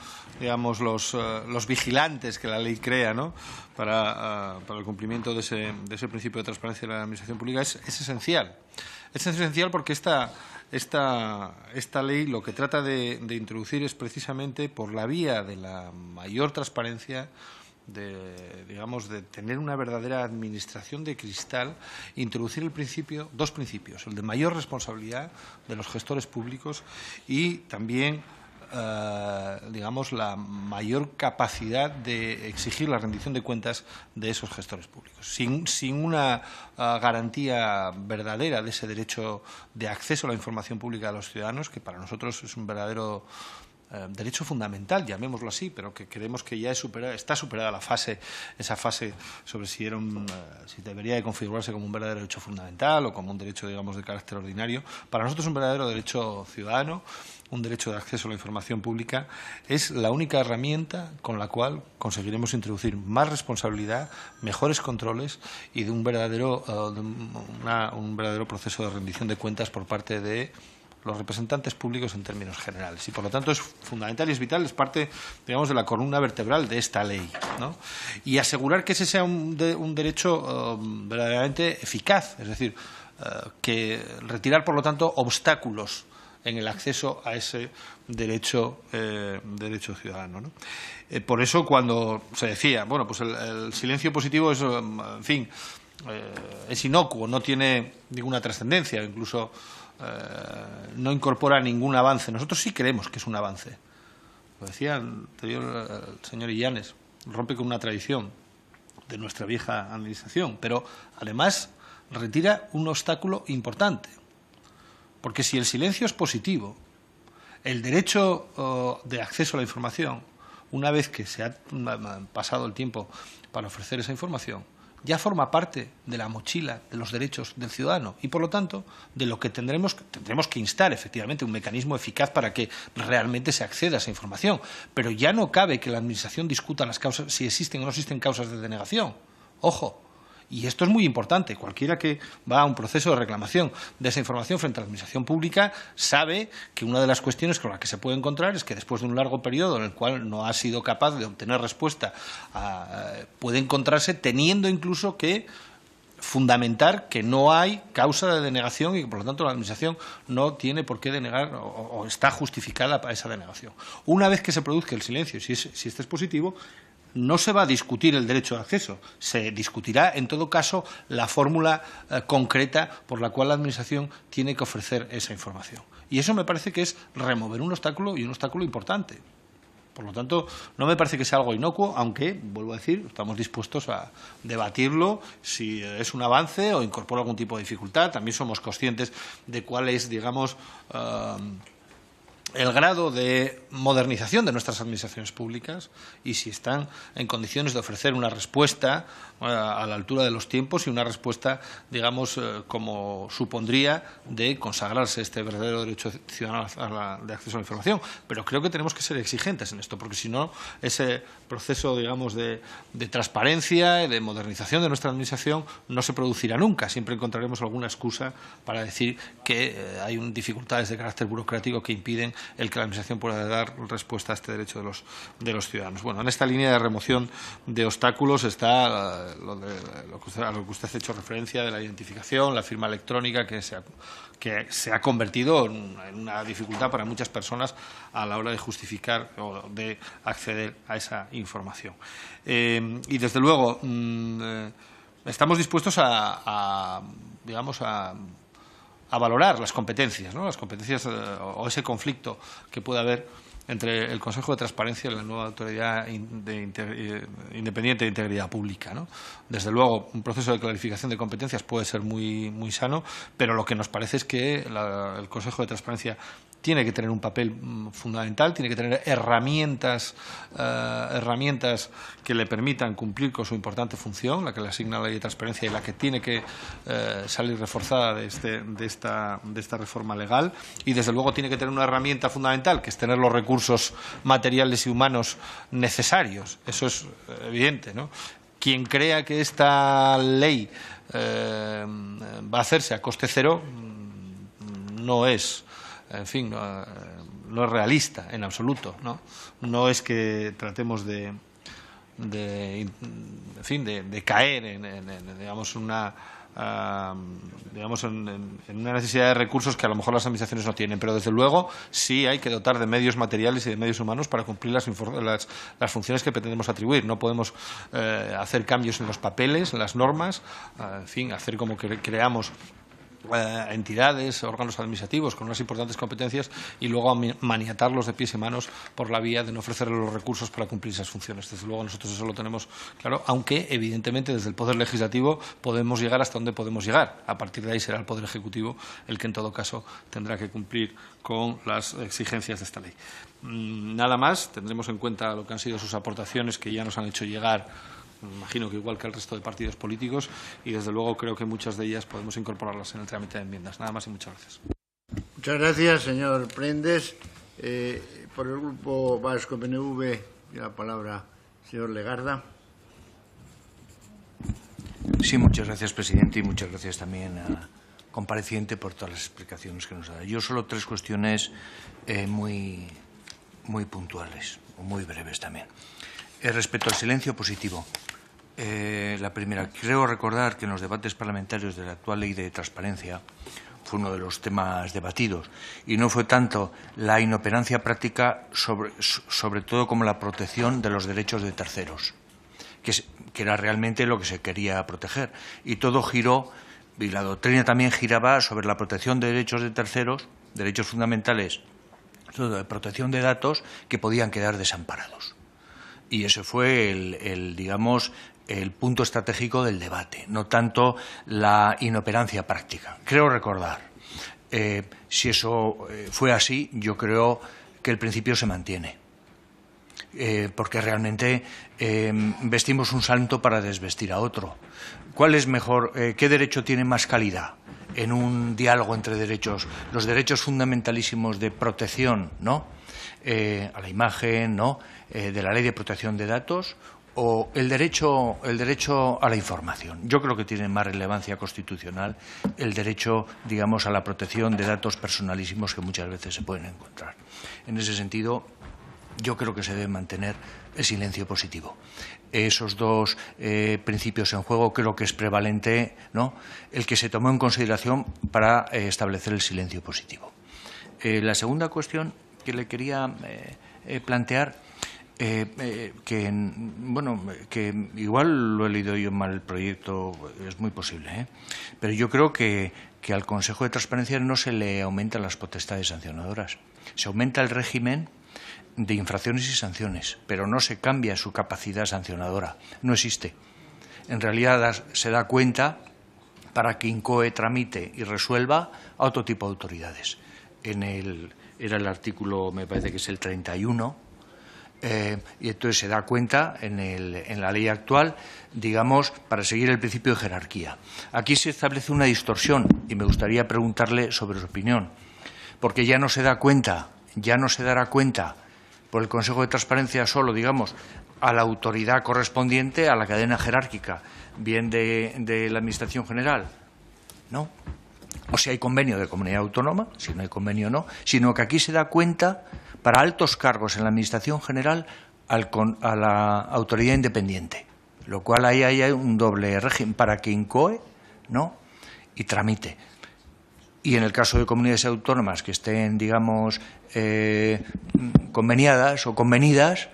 digamos, los vigilantes que la ley crea, ¿no?, para el cumplimiento de ese principio de transparencia de la Administración pública, es esencial. Es esencial porque esta ley lo que trata de introducir es precisamente por la vía de la mayor transparencia, de tener una verdadera administración de cristal, introducir dos principios, el de mayor responsabilidad de los gestores públicos y también la mayor capacidad de exigir la rendición de cuentas de esos gestores públicos. Sin una garantía verdadera de ese derecho de acceso a la información pública de los ciudadanos, que para nosotros es un verdadero derecho fundamental, llamémoslo así, pero que creemos que ya está superada esa fase sobre si debería de configurarse como un verdadero derecho fundamental o como un derecho, digamos, de carácter ordinario. Para nosotros un verdadero derecho ciudadano, un derecho de acceso a la información pública, es la única herramienta con la cual conseguiremos introducir más responsabilidad, mejores controles y de un verdadero proceso de rendición de cuentas por parte de los representantes públicos en términos generales. Y, por lo tanto, es fundamental y es vital, es parte, digamos, de la columna vertebral de esta ley, ¿no? Y asegurar que ese sea un derecho verdaderamente eficaz, es decir, que retirar, por lo tanto, obstáculos en el acceso a ese derecho ciudadano, ¿no? Por eso, cuando se decía, bueno, pues el silencio positivo es, en fin, es inocuo, no tiene ninguna trascendencia, incluso no incorpora ningún avance. Nosotros sí creemos que es un avance. Lo decía el señor Illanes, rompe con una tradición de nuestra vieja administración, pero además retira un obstáculo importante. Porque si el silencio es positivo, el derecho de acceso a la información, una vez que se ha pasado el tiempo para ofrecer esa información, ya forma parte de la mochila de los derechos del ciudadano y, por lo tanto, de lo que tendremos que instar, efectivamente, un mecanismo eficaz para que realmente se acceda a esa información. Pero ya no cabe que la Administración discuta las causas, si existen o no existen causas de denegación. Ojo. Y esto es muy importante. Cualquiera que va a un proceso de reclamación de esa información frente a la Administración pública sabe que una de las cuestiones con las que se puede encontrar es que después de un largo periodo en el cual no ha sido capaz de obtener respuesta, puede encontrarse teniendo incluso que fundamentar que no hay causa de denegación y que, por lo tanto, la Administración no tiene por qué denegar o está justificada para esa denegación. Una vez que se produzca el silencio, si este es positivo, no se va a discutir el derecho de acceso, se discutirá, en todo caso, la fórmula concreta por la cual la Administración tiene que ofrecer esa información. Y eso me parece que es remover un obstáculo y un obstáculo importante. Por lo tanto, no me parece que sea algo inocuo, aunque, vuelvo a decir, estamos dispuestos a debatirlo si es un avance o incorpora algún tipo de dificultad. También somos conscientes de cuál es, digamos, el grado de modernización de nuestras administraciones públicas y si están en condiciones de ofrecer una respuesta a la altura de los tiempos y una respuesta, digamos, como supondría de consagrarse este verdadero derecho ciudadano de acceso a la información. Pero creo que tenemos que ser exigentes en esto, porque si no, ese proceso, digamos, de transparencia y de modernización de nuestra administración no se producirá nunca. Siempre encontraremos alguna excusa para decir que hay dificultades de carácter burocrático que impiden el que la Administración pueda dar respuesta a este derecho de los ciudadanos. Bueno, en esta línea de remoción de obstáculos está a lo que usted ha hecho referencia de la identificación, la firma electrónica, que se ha convertido en una dificultad para muchas personas a la hora de justificar o de acceder a esa información. Y, desde luego, estamos dispuestos a valorar las competencias, ¿no? Las competencias o ese conflicto que pueda haber entre el Consejo de Transparencia y la nueva Autoridad Independiente de Integridad Pública, ¿no? Desde luego, un proceso de clarificación de competencias puede ser muy sano, pero lo que nos parece es que el Consejo de Transparencia tiene que tener un papel fundamental, tiene que tener herramientas que le permitan cumplir con su importante función, la que le asigna la Ley de Transparencia y la que tiene que salir reforzada de esta reforma legal. Y, desde luego, tiene que tener una herramienta fundamental, que es tener los recursos materiales y humanos necesarios. Eso es evidente, ¿no? Quien crea que esta ley va a hacerse a coste cero no es, en fin, no es realista en absoluto, ¿no? No es que tratemos de caer en digamos, en una necesidad de recursos que a lo mejor las administraciones no tienen, pero desde luego sí hay que dotar de medios materiales y de medios humanos para cumplir las funciones que pretendemos atribuir. No podemos hacer cambios en los papeles, en las normas, en fin, hacer como que creamos entidades, órganos administrativos con unas importantes competencias y luego maniatarlos de pies y manos por la vía de no ofrecerles los recursos para cumplir esas funciones. Desde luego nosotros eso lo tenemos claro, aunque evidentemente desde el Poder Legislativo podemos llegar hasta donde podemos llegar. A partir de ahí será el Poder Ejecutivo el que en todo caso tendrá que cumplir con las exigencias de esta ley. Nada más, tendremos en cuenta lo que han sido sus aportaciones que ya nos han hecho llegar, me imagino que igual que el resto de partidos políticos, y desde luego creo que muchas de ellas podemos incorporarlas en el trámite de enmiendas. Nada más y muchas gracias. Muchas gracias, señor Prendes. Por el Grupo Vasco PNV, la palabra, señor Legarda. Sí, muchas gracias, presidente, y muchas gracias también a compareciente por todas las explicaciones que nos ha dado. Yo solo 3 cuestiones muy puntuales, o muy breves también. Respecto al silencio positivo, la primera, creo recordar que en los debates parlamentarios de la actual ley de transparencia fue uno de los temas debatidos y no fue tanto la inoperancia práctica sobre todo como la protección de los derechos de terceros, que era realmente lo que se quería proteger. Y todo giró, y la doctrina también giraba sobre la protección de derechos de terceros, derechos fundamentales, todo de protección de datos que podían quedar desamparados. Y ese fue digamos, el punto estratégico del debate, no tanto la inoperancia práctica. Creo recordar, si eso fue así, yo creo que el principio se mantiene, porque realmente vestimos un santo para desvestir a otro. ¿Cuál es mejor? ¿Qué derecho tiene más calidad en un diálogo entre derechos? Los derechos fundamentalísimos de protección, ¿no?, a la imagen, ¿no?, de la Ley de Protección de Datos, o el derecho a la información. Yo creo que tiene más relevancia constitucional el derecho, digamos, a la protección de datos personalísimos que muchas veces se pueden encontrar. En ese sentido, yo creo que se debe mantener el silencio positivo. Esos 2 principios en juego creo que es prevalente, ¿no?, el que se tomó en consideración para establecer el silencio positivo. La segunda cuestión que le quería plantear, que igual lo he leído yo mal el proyecto, es muy posible, pero yo creo que al Consejo de Transparencia no se le aumentan las potestades sancionadoras, se aumenta el régimen de infracciones y sanciones, pero no se cambia su capacidad sancionadora, no existe. En realidad se da cuenta para que INCOE tramite y resuelva a otro tipo de autoridades. Era el artículo, me parece que es el 31, y entonces se da cuenta en la ley actual, digamos, para seguir el principio de jerarquía. Aquí se establece una distorsión y me gustaría preguntarle sobre su opinión, porque ya no se dará cuenta por el Consejo de Transparencia solo, digamos, a la autoridad correspondiente, a la cadena jerárquica, bien de la Administración General, ¿no?, o si hay convenio de comunidad autónoma, si no hay convenio no, sino que aquí se da cuenta para altos cargos en la Administración General a la autoridad independiente, lo cual ahí hay un doble régimen para que INCOE, ¿no?, y tramite. Y en el caso de comunidades autónomas que estén, digamos, conveniadas o convenidas,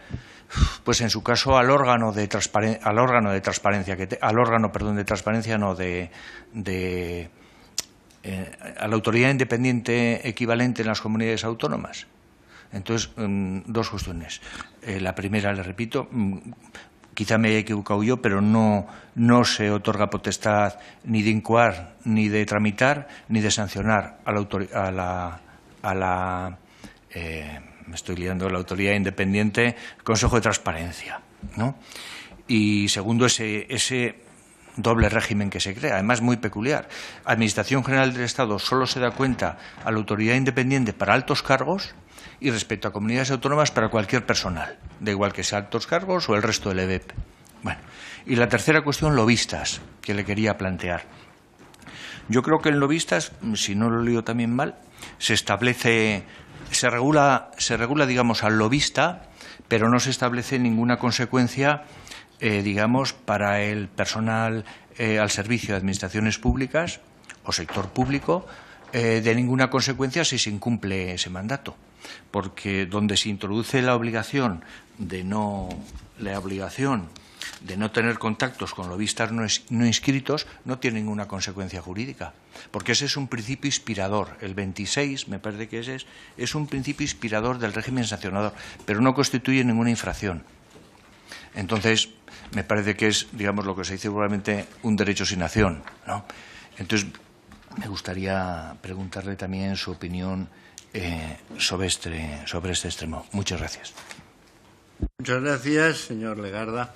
pues en su caso al órgano de transparencia, a la autoridad independiente equivalente en las comunidades autónomas. Entonces, 2 cuestiones. La primera, le repito, quizá me haya equivocado yo, pero no se otorga potestad ni de incoar, ni de tramitar, ni de sancionar a la me estoy liando, la autoridad independiente, Consejo de Transparencia, ¿no? Y segundo, ese doble régimen que se crea, además muy peculiar. Administración General del Estado solo se da cuenta a la autoridad independiente para altos cargos y respecto a comunidades autónomas para cualquier personal, da igual que sea altos cargos o el resto del EBEP. Bueno, y la tercera cuestión, lobistas, que le quería plantear. Yo creo que en lobistas, si no lo leo también mal, se regula, digamos, al lobista, pero no se establece ninguna consecuencia, digamos, para el personal al servicio de administraciones públicas o sector público, de ninguna consecuencia si se incumple ese mandato, porque donde se introduce la obligación de no tener contactos con lobistas no inscritos no tiene ninguna consecuencia jurídica, porque ese es un principio inspirador. El 26, me parece que ese es un principio inspirador del régimen sancionador, pero no constituye ninguna infracción. Entonces, me parece que es, digamos, lo que se dice probablemente un derecho sin acción, ¿no? Entonces, me gustaría preguntarle también su opinión sobre este extremo. Muchas gracias. Muchas gracias, señor Legarda.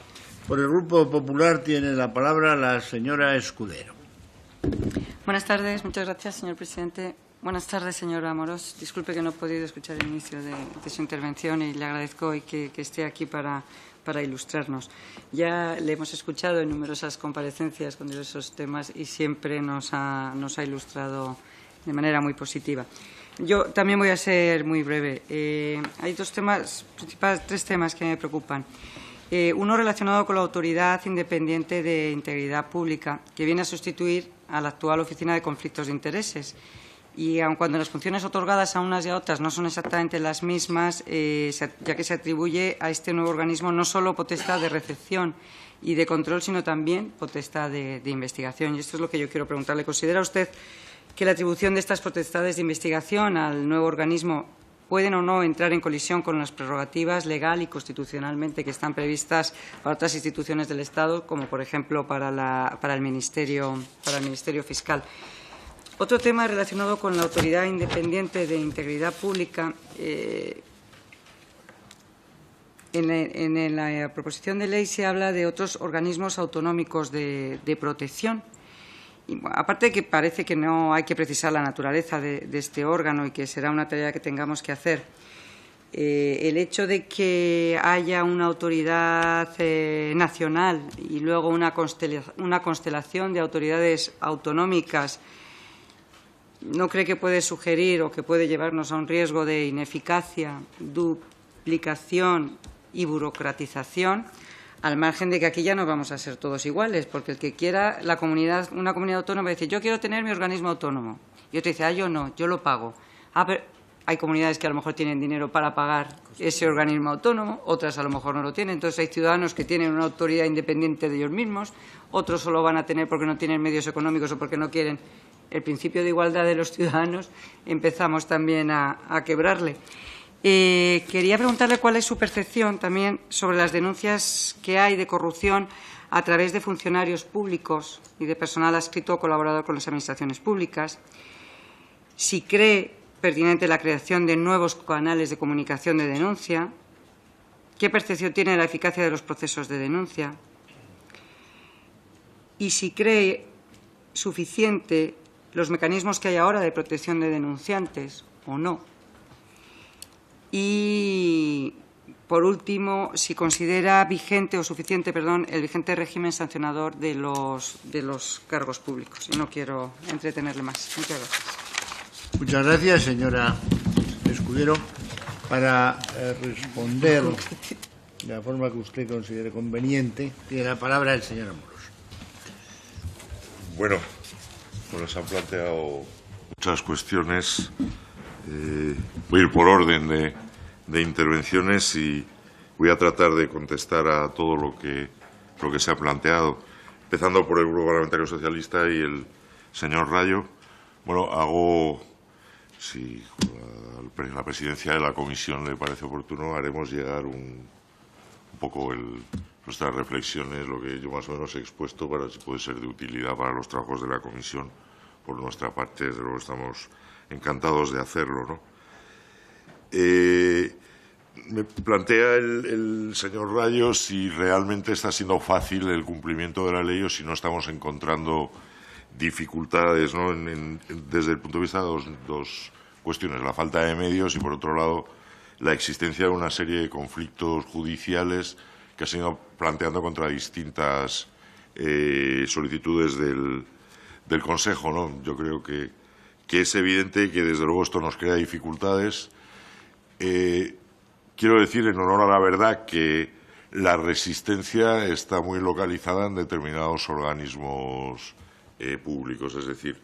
Por el Grupo Popular tiene la palabra la señora Escudero. Buenas tardes, muchas gracias, señor presidente. Buenas tardes, señor Amorós. Disculpe que no he podido escuchar el inicio de su intervención y le agradezco hoy que esté aquí para ilustrarnos. Ya le hemos escuchado en numerosas comparecencias con diversos temas y siempre nos ha ilustrado de manera muy positiva. Yo también voy a ser muy breve. Hay tres temas que me preocupan. Uno relacionado con la Autoridad Independiente de Integridad Pública, que viene a sustituir a la actual Oficina de Conflictos de Intereses. Y aun cuando las funciones otorgadas a unas y a otras no son exactamente las mismas, ya que se atribuye a este nuevo organismo no solo potestad de recepción y de control, sino también potestad de investigación. Y esto es lo que yo quiero preguntarle. ¿Considera usted que la atribución de estas potestades de investigación al nuevo organismo pueden o no entrar en colisión con las prerrogativas legal y constitucionalmente que están previstas para otras instituciones del Estado, como por ejemplo para el Ministerio Fiscal? Otro tema relacionado con la Autoridad Independiente de Integridad Pública. En la proposición de ley se habla de otros organismos autonómicos de protección. Y, bueno, aparte de que parece que no hay que precisar la naturaleza de este órgano y que será una tarea que tengamos que hacer, el hecho de que haya una autoridad nacional y luego una constelación de autoridades autonómicas, ¿no cree que puede sugerir o que puede llevarnos a un riesgo de ineficacia, duplicación y burocratización, al margen de que aquí ya no vamos a ser todos iguales? Porque el que quiera una comunidad autónoma dice, yo quiero tener mi organismo autónomo. Y otro dice, yo no, yo lo pago. Pero hay comunidades que a lo mejor tienen dinero para pagar ese organismo autónomo, otras a lo mejor no lo tienen. Entonces hay ciudadanos que tienen una autoridad independiente de ellos mismos, otros solo van a tener porque no tienen medios económicos o porque no quieren. El principio de igualdad de los ciudadanos empezamos también a quebrarle. Quería preguntarle cuál es su percepción también sobre las denuncias que hay de corrupción a través de funcionarios públicos y de personal adscrito o colaborador con las administraciones públicas. Si cree pertinente la creación de nuevos canales de comunicación de denuncia. ¿Qué percepción tiene de la eficacia de los procesos de denuncia? Y si cree suficiente los mecanismos que hay ahora de protección de denunciantes o no. Y, por último, si considera vigente o suficiente, el vigente régimen sancionador de los cargos públicos. Y no quiero entretenerle más. Muchas gracias. Muchas gracias, señora Escudero. Para responder de la forma que usted considere conveniente, tiene la palabra el señor Amorós. Bueno, nos han planteado muchas cuestiones. Voy a ir por orden de intervenciones y voy a tratar de contestar a todo lo que se ha planteado. Empezando por el Grupo Parlamentario Socialista y el señor Rayo. Bueno, si a la presidencia de la comisión le parece oportuno, haremos llegar un poco nuestras reflexiones, lo que yo más o menos he expuesto, para si puede ser de utilidad para los trabajos de la comisión. Por nuestra parte, desde luego, estamos encantados de hacerlo, ¿no? Me plantea el señor Rayo si realmente está siendo fácil el cumplimiento de la ley o si no estamos encontrando dificultades, ¿no? Desde el punto de vista de dos cuestiones, la falta de medios y, por otro lado, la existencia de una serie de conflictos judiciales que se han ido planteando contra distintas solicitudes del Consejo, ¿no? Yo creo que es evidente que, desde luego, esto nos crea dificultades. Quiero decir, en honor a la verdad, que la resistencia está muy localizada en determinados organismos públicos. Es decir,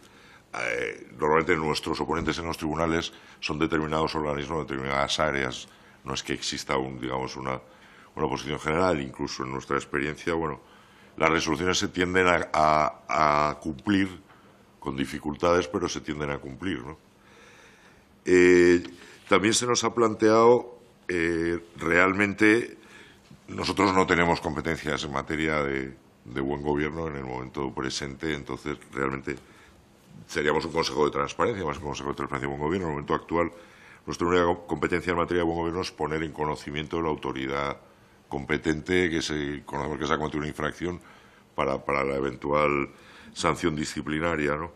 normalmente nuestros oponentes en los tribunales son determinados organismos, determinadas áreas. No es que exista digamos, bueno, posición general, incluso en nuestra experiencia, bueno, las resoluciones se tienden a cumplir con dificultades, pero se tienden a cumplir, ¿no? También se nos ha planteado realmente nosotros no tenemos competencias en materia de buen gobierno en el momento presente, entonces realmente seríamos un Consejo de Transparencia, más que un Consejo de Transparencia y Buen Gobierno. En el momento actual, nuestra única competencia en materia de buen gobierno es poner en conocimiento de la autoridad competente que se conocemos que se ha cometido una infracción para la eventual sanción disciplinaria, ¿no?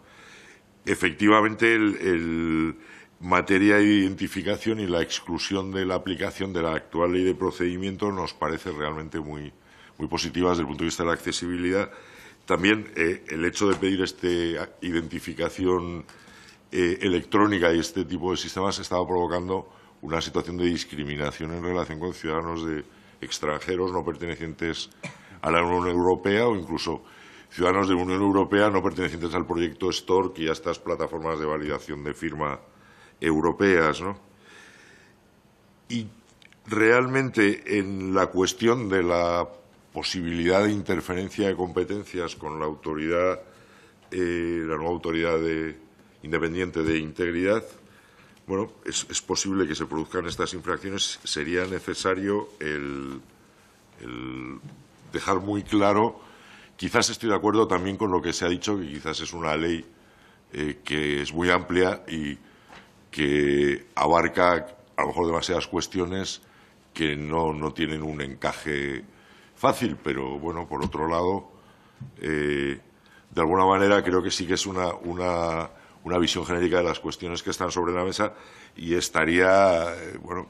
Efectivamente, el materia de identificación y la exclusión de la aplicación de la actual ley de procedimiento nos parece realmente muy positiva desde el punto de vista de la accesibilidad. También el hecho de pedir esta identificación electrónica y este tipo de sistemas estaba provocando una situación de discriminación en relación con ciudadanos extranjeros no pertenecientes a la Unión Europea o incluso ciudadanos de la Unión Europea no pertenecientes al proyecto STORC y a estas plataformas de validación de firma europeas, ¿no? Y realmente en la cuestión de la posibilidad de interferencia de competencias con la autoridad, la nueva autoridad independiente de integridad, bueno, es posible que se produzcan estas infracciones. Sería necesario el dejar muy claro, quizás estoy de acuerdo también con lo que se ha dicho, que quizás es una ley que es muy amplia y que abarca a lo mejor demasiadas cuestiones que no tienen un encaje fácil, pero bueno, por otro lado, de alguna manera creo que sí que es una visión genérica de las cuestiones que están sobre la mesa y estaría, bueno,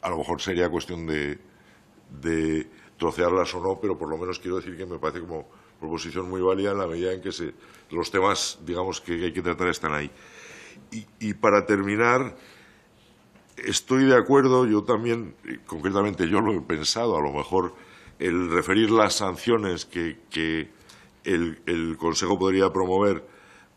a lo mejor sería cuestión de trocearlas o no, pero por lo menos quiero decir que me parece como proposición muy válida en la medida en que los temas, digamos, que hay que tratar están ahí. Y para terminar, estoy de acuerdo, yo también, concretamente yo lo he pensado, a lo mejor el referir las sanciones que el Consejo podría promover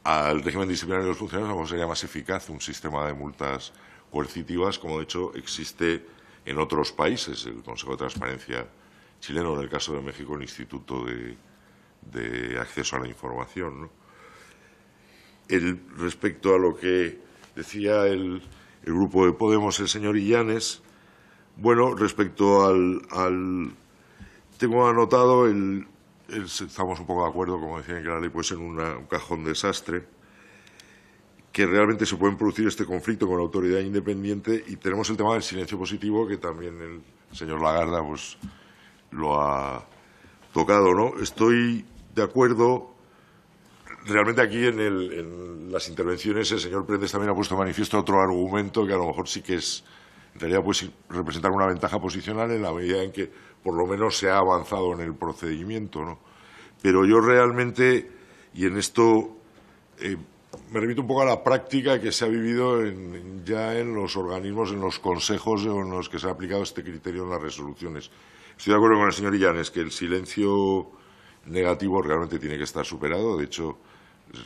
al régimen disciplinario de los funcionarios, a lo mejor sería más eficaz un sistema de multas coercitivas, como de hecho existe en otros países, el Consejo de Transparencia chileno, en el caso de México, el Instituto de Acceso a la Información, ¿no? Respecto a lo que decía el grupo de Podemos, el señor Illanes, bueno, respecto al tengo anotado, estamos un poco de acuerdo, como decían, que la ley puede ser un cajón desastre, que realmente se puede producir este conflicto con la autoridad independiente, y tenemos el tema del silencio positivo, que también el señor Lagarda pues lo ha tocado, ¿no? Estoy de acuerdo. Realmente aquí en las intervenciones el señor Prendes también ha puesto de manifiesto otro argumento que a lo mejor sí que es, en realidad puede representar una ventaja posicional en la medida en que por lo menos se ha avanzado en el procedimiento, ¿no? Pero yo realmente, y en esto me remito un poco a la práctica que se ha vivido ya en los organismos, en los consejos en los que se ha aplicado este criterio en las resoluciones. Estoy de acuerdo con el señor Illanes que el silencio negativo realmente tiene que estar superado. De hecho,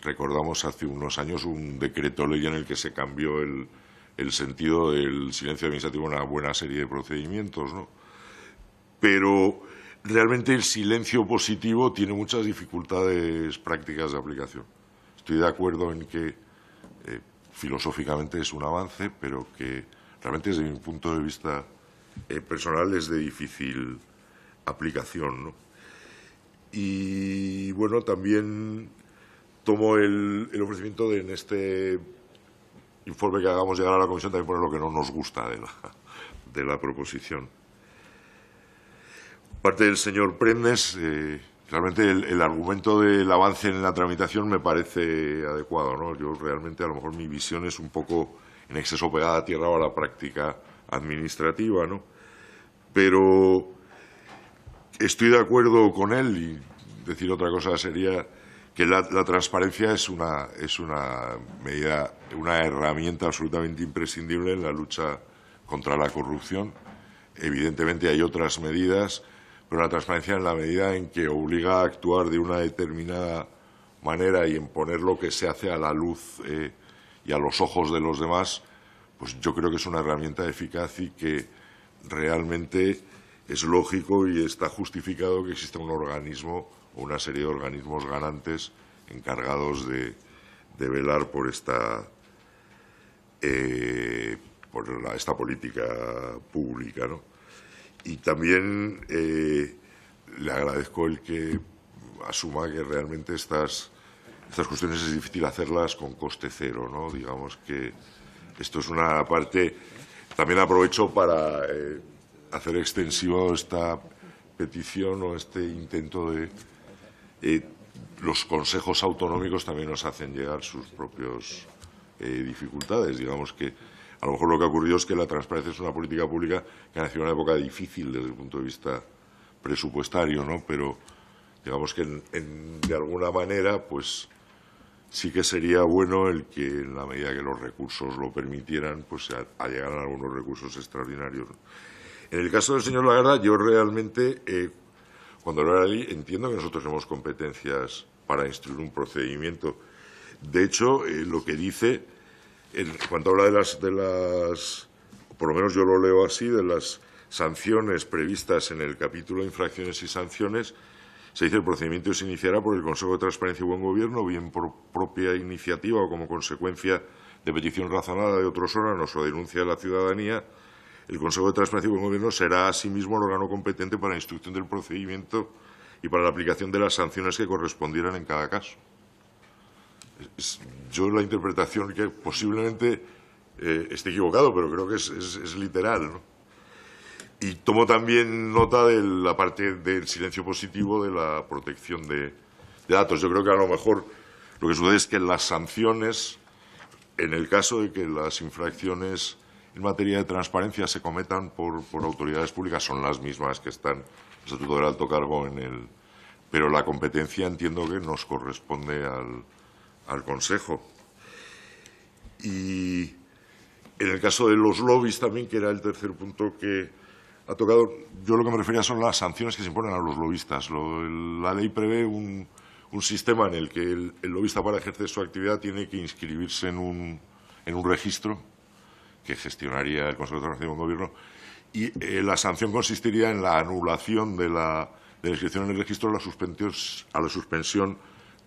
recordamos hace unos años un decreto ley en el que se cambió el sentido del silencio administrativo en una buena serie de procedimientos, ¿no? Pero realmente el silencio positivo tiene muchas dificultades prácticas de aplicación. Estoy de acuerdo en que filosóficamente es un avance, pero que realmente desde mi punto de vista personal es de difícil aplicación, ¿no? Y bueno, también tomo el ofrecimiento de en este informe que hagamos llegar a la Comisión también poner lo que no nos gusta de la proposición. Parte del señor Prendes, realmente el argumento del avance en la tramitación me parece adecuado, ¿no? Yo realmente a lo mejor mi visión es un poco en exceso pegada a tierra o a la práctica administrativa, ¿no? Pero estoy de acuerdo con él, y decir otra cosa sería que la transparencia es una medida, una herramienta absolutamente imprescindible en la lucha contra la corrupción. Evidentemente hay otras medidas, pero la transparencia, en la medida en que obliga a actuar de una determinada manera y en poner lo que se hace a la luz y a los ojos de los demás, pues yo creo que es una herramienta eficaz y que realmente es lógico y está justificado que exista un organismo o una serie de organismos garantes encargados de velar por esta política pública, ¿no? Y también le agradezco el que asuma que realmente estas cuestiones es difícil hacerlas con coste cero, ¿no? Digamos que esto es una parte. También aprovecho para hacer extensivo esta petición o este intento de los consejos autonómicos también nos hacen llegar sus propias dificultades. Digamos que a lo mejor lo que ha ocurrido es que la transparencia es una política pública que ha nacido en una época difícil desde el punto de vista presupuestario, ¿no? Pero digamos que de alguna manera, pues sí que sería bueno el que, en la medida que los recursos lo permitieran, pues allegaran algunos recursos extraordinarios, ¿no? En el caso del señor Lagarda, yo realmente, cuando lo era ley, entiendo que nosotros tenemos competencias para instruir un procedimiento. De hecho, lo que dice, en cuanto habla de las, por lo menos yo lo leo así, de las sanciones previstas en el capítulo de infracciones y sanciones, se dice: el procedimiento se iniciará por el Consejo de Transparencia y Buen Gobierno, bien por propia iniciativa o como consecuencia de petición razonada de otros órganos o denuncia de la ciudadanía. El Consejo de Transparencia y Buen Gobierno será asimismo el órgano competente para la instrucción del procedimiento y para la aplicación de las sanciones que correspondieran en cada caso. Yo la interpretación, que posiblemente esté equivocado, pero creo que es literal, ¿no? Y tomo también nota de la parte del silencio positivo de la protección de datos. Yo creo que a lo mejor lo que sucede es que las sanciones, en el caso de que las infracciones en materia de transparencia se cometan por autoridades públicas, son las mismas que están en el Estatuto del Alto Cargo, pero la competencia entiendo que nos corresponde al Consejo. Y en el caso de los lobbies también, que era el tercer punto que ha tocado, yo lo que me refería son las sanciones que se imponen a los lobistas. La ley prevé un sistema en el que el lobista, para ejercer su actividad, tiene que inscribirse en un registro que gestionaría el Consejo de Transparencia y Buen Gobierno, y la sanción consistiría en la anulación de la inscripción en el registro a la suspensión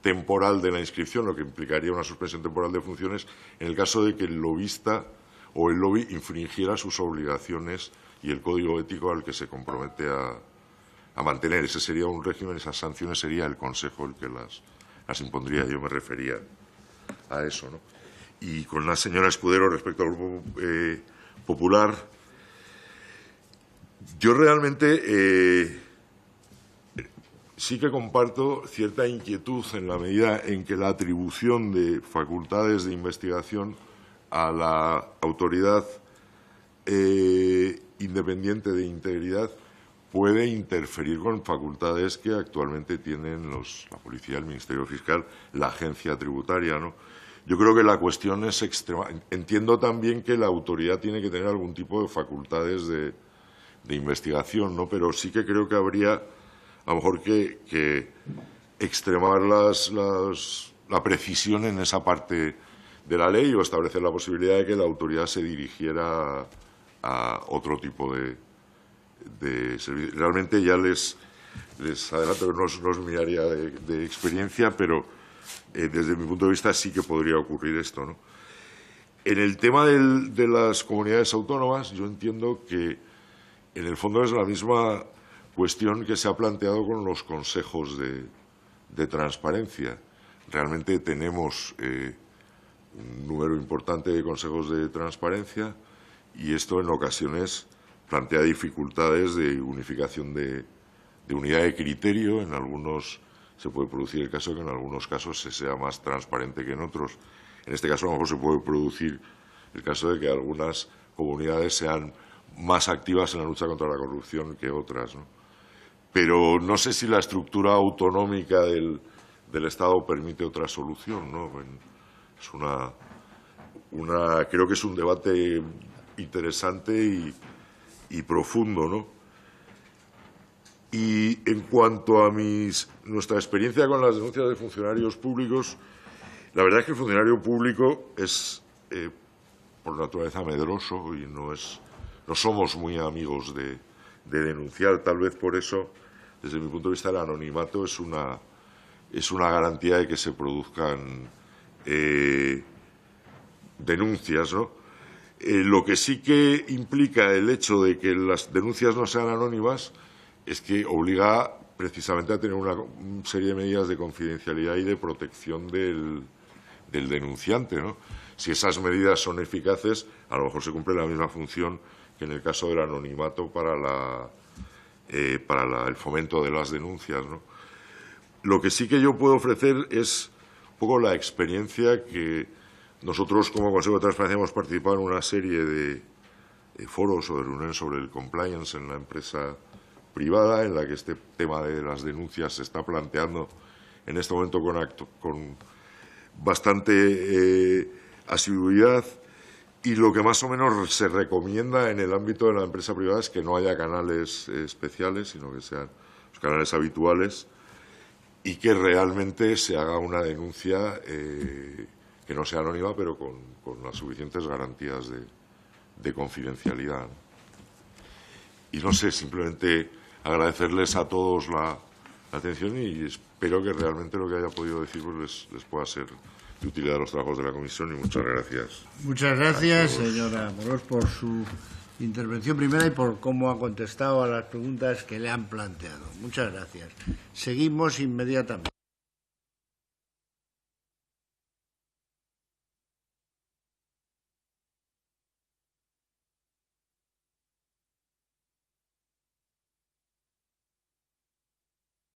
temporal de la inscripción, lo que implicaría una suspensión temporal de funciones en el caso de que el lobista o el lobby infringiera sus obligaciones y el código ético al que se compromete a mantener. Ese sería un régimen, esas sanciones sería el Consejo el que las impondría. Yo me refería a eso, ¿no? Y con la señora Escudero, respecto al Grupo Popular, yo realmente sí que comparto cierta inquietud en la medida en que la atribución de facultades de investigación a la autoridad independiente de integridad puede interferir con facultades que actualmente tienen la Policía, el Ministerio Fiscal, la Agencia Tributaria, ¿no? Yo creo que la cuestión es extrema. Entiendo también que la autoridad tiene que tener algún tipo de facultades de investigación, ¿no? Pero sí que creo que habría a lo mejor que extremar la precisión en esa parte de la ley o establecer la posibilidad de que la autoridad se dirigiera a otro tipo de servicio. Realmente ya les adelanto que no es mi área de experiencia, pero desde mi punto de vista sí que podría ocurrir esto, ¿no? En el tema de las comunidades autónomas, yo entiendo que en el fondo es la misma cuestión que se ha planteado con los consejos de transparencia. Realmente tenemos un número importante de consejos de transparencia y esto en ocasiones plantea dificultades de unificación de unidad de criterio. En algunos se puede producir el caso que en algunos casos se sea más transparente que en otros. En este caso a lo mejor se puede producir el caso de que algunas comunidades sean más activas en la lucha contra la corrupción que otras, ¿no? Pero no sé si la estructura autonómica del Estado permite otra solución, ¿no? Es creo que es un debate interesante y profundo, ¿no? Y en cuanto a nuestra experiencia con las denuncias de funcionarios públicos, la verdad es que el funcionario público es, por naturaleza, medroso y no somos muy amigos denunciar. Tal vez por eso, desde mi punto de vista, el anonimato es una garantía de que se produzcan denuncias, ¿no? Lo que sí que implica el hecho de que las denuncias no sean anónimas es que obliga precisamente a tener una serie de medidas de confidencialidad y de protección del denunciante, ¿no? Si esas medidas son eficaces, a lo mejor se cumple la misma función que en el caso del anonimato para el fomento de las denuncias, ¿no? Lo que sí que yo puedo ofrecer es un poco la experiencia que nosotros como Consejo de Transparencia hemos participado en una serie de foros o de reuniones sobre el compliance en la empresa privada, en la que este tema de las denuncias se está planteando en este momento con bastante asiduidad, y lo que más o menos se recomienda en el ámbito de la empresa privada es que no haya canales especiales, sino que sean los canales habituales, y que realmente se haga una denuncia que no sea anónima, pero con las suficientes garantías de confidencialidad. Y no sé, simplemente agradecerles a todos la atención y espero que realmente lo que haya podido decir pues les pueda ser de utilidad a los trabajos de la comisión, y muchas gracias. Muchas gracias, señora Amorós, por su intervención primera y por cómo ha contestado a las preguntas que le han planteado. Muchas gracias. Seguimos inmediatamente.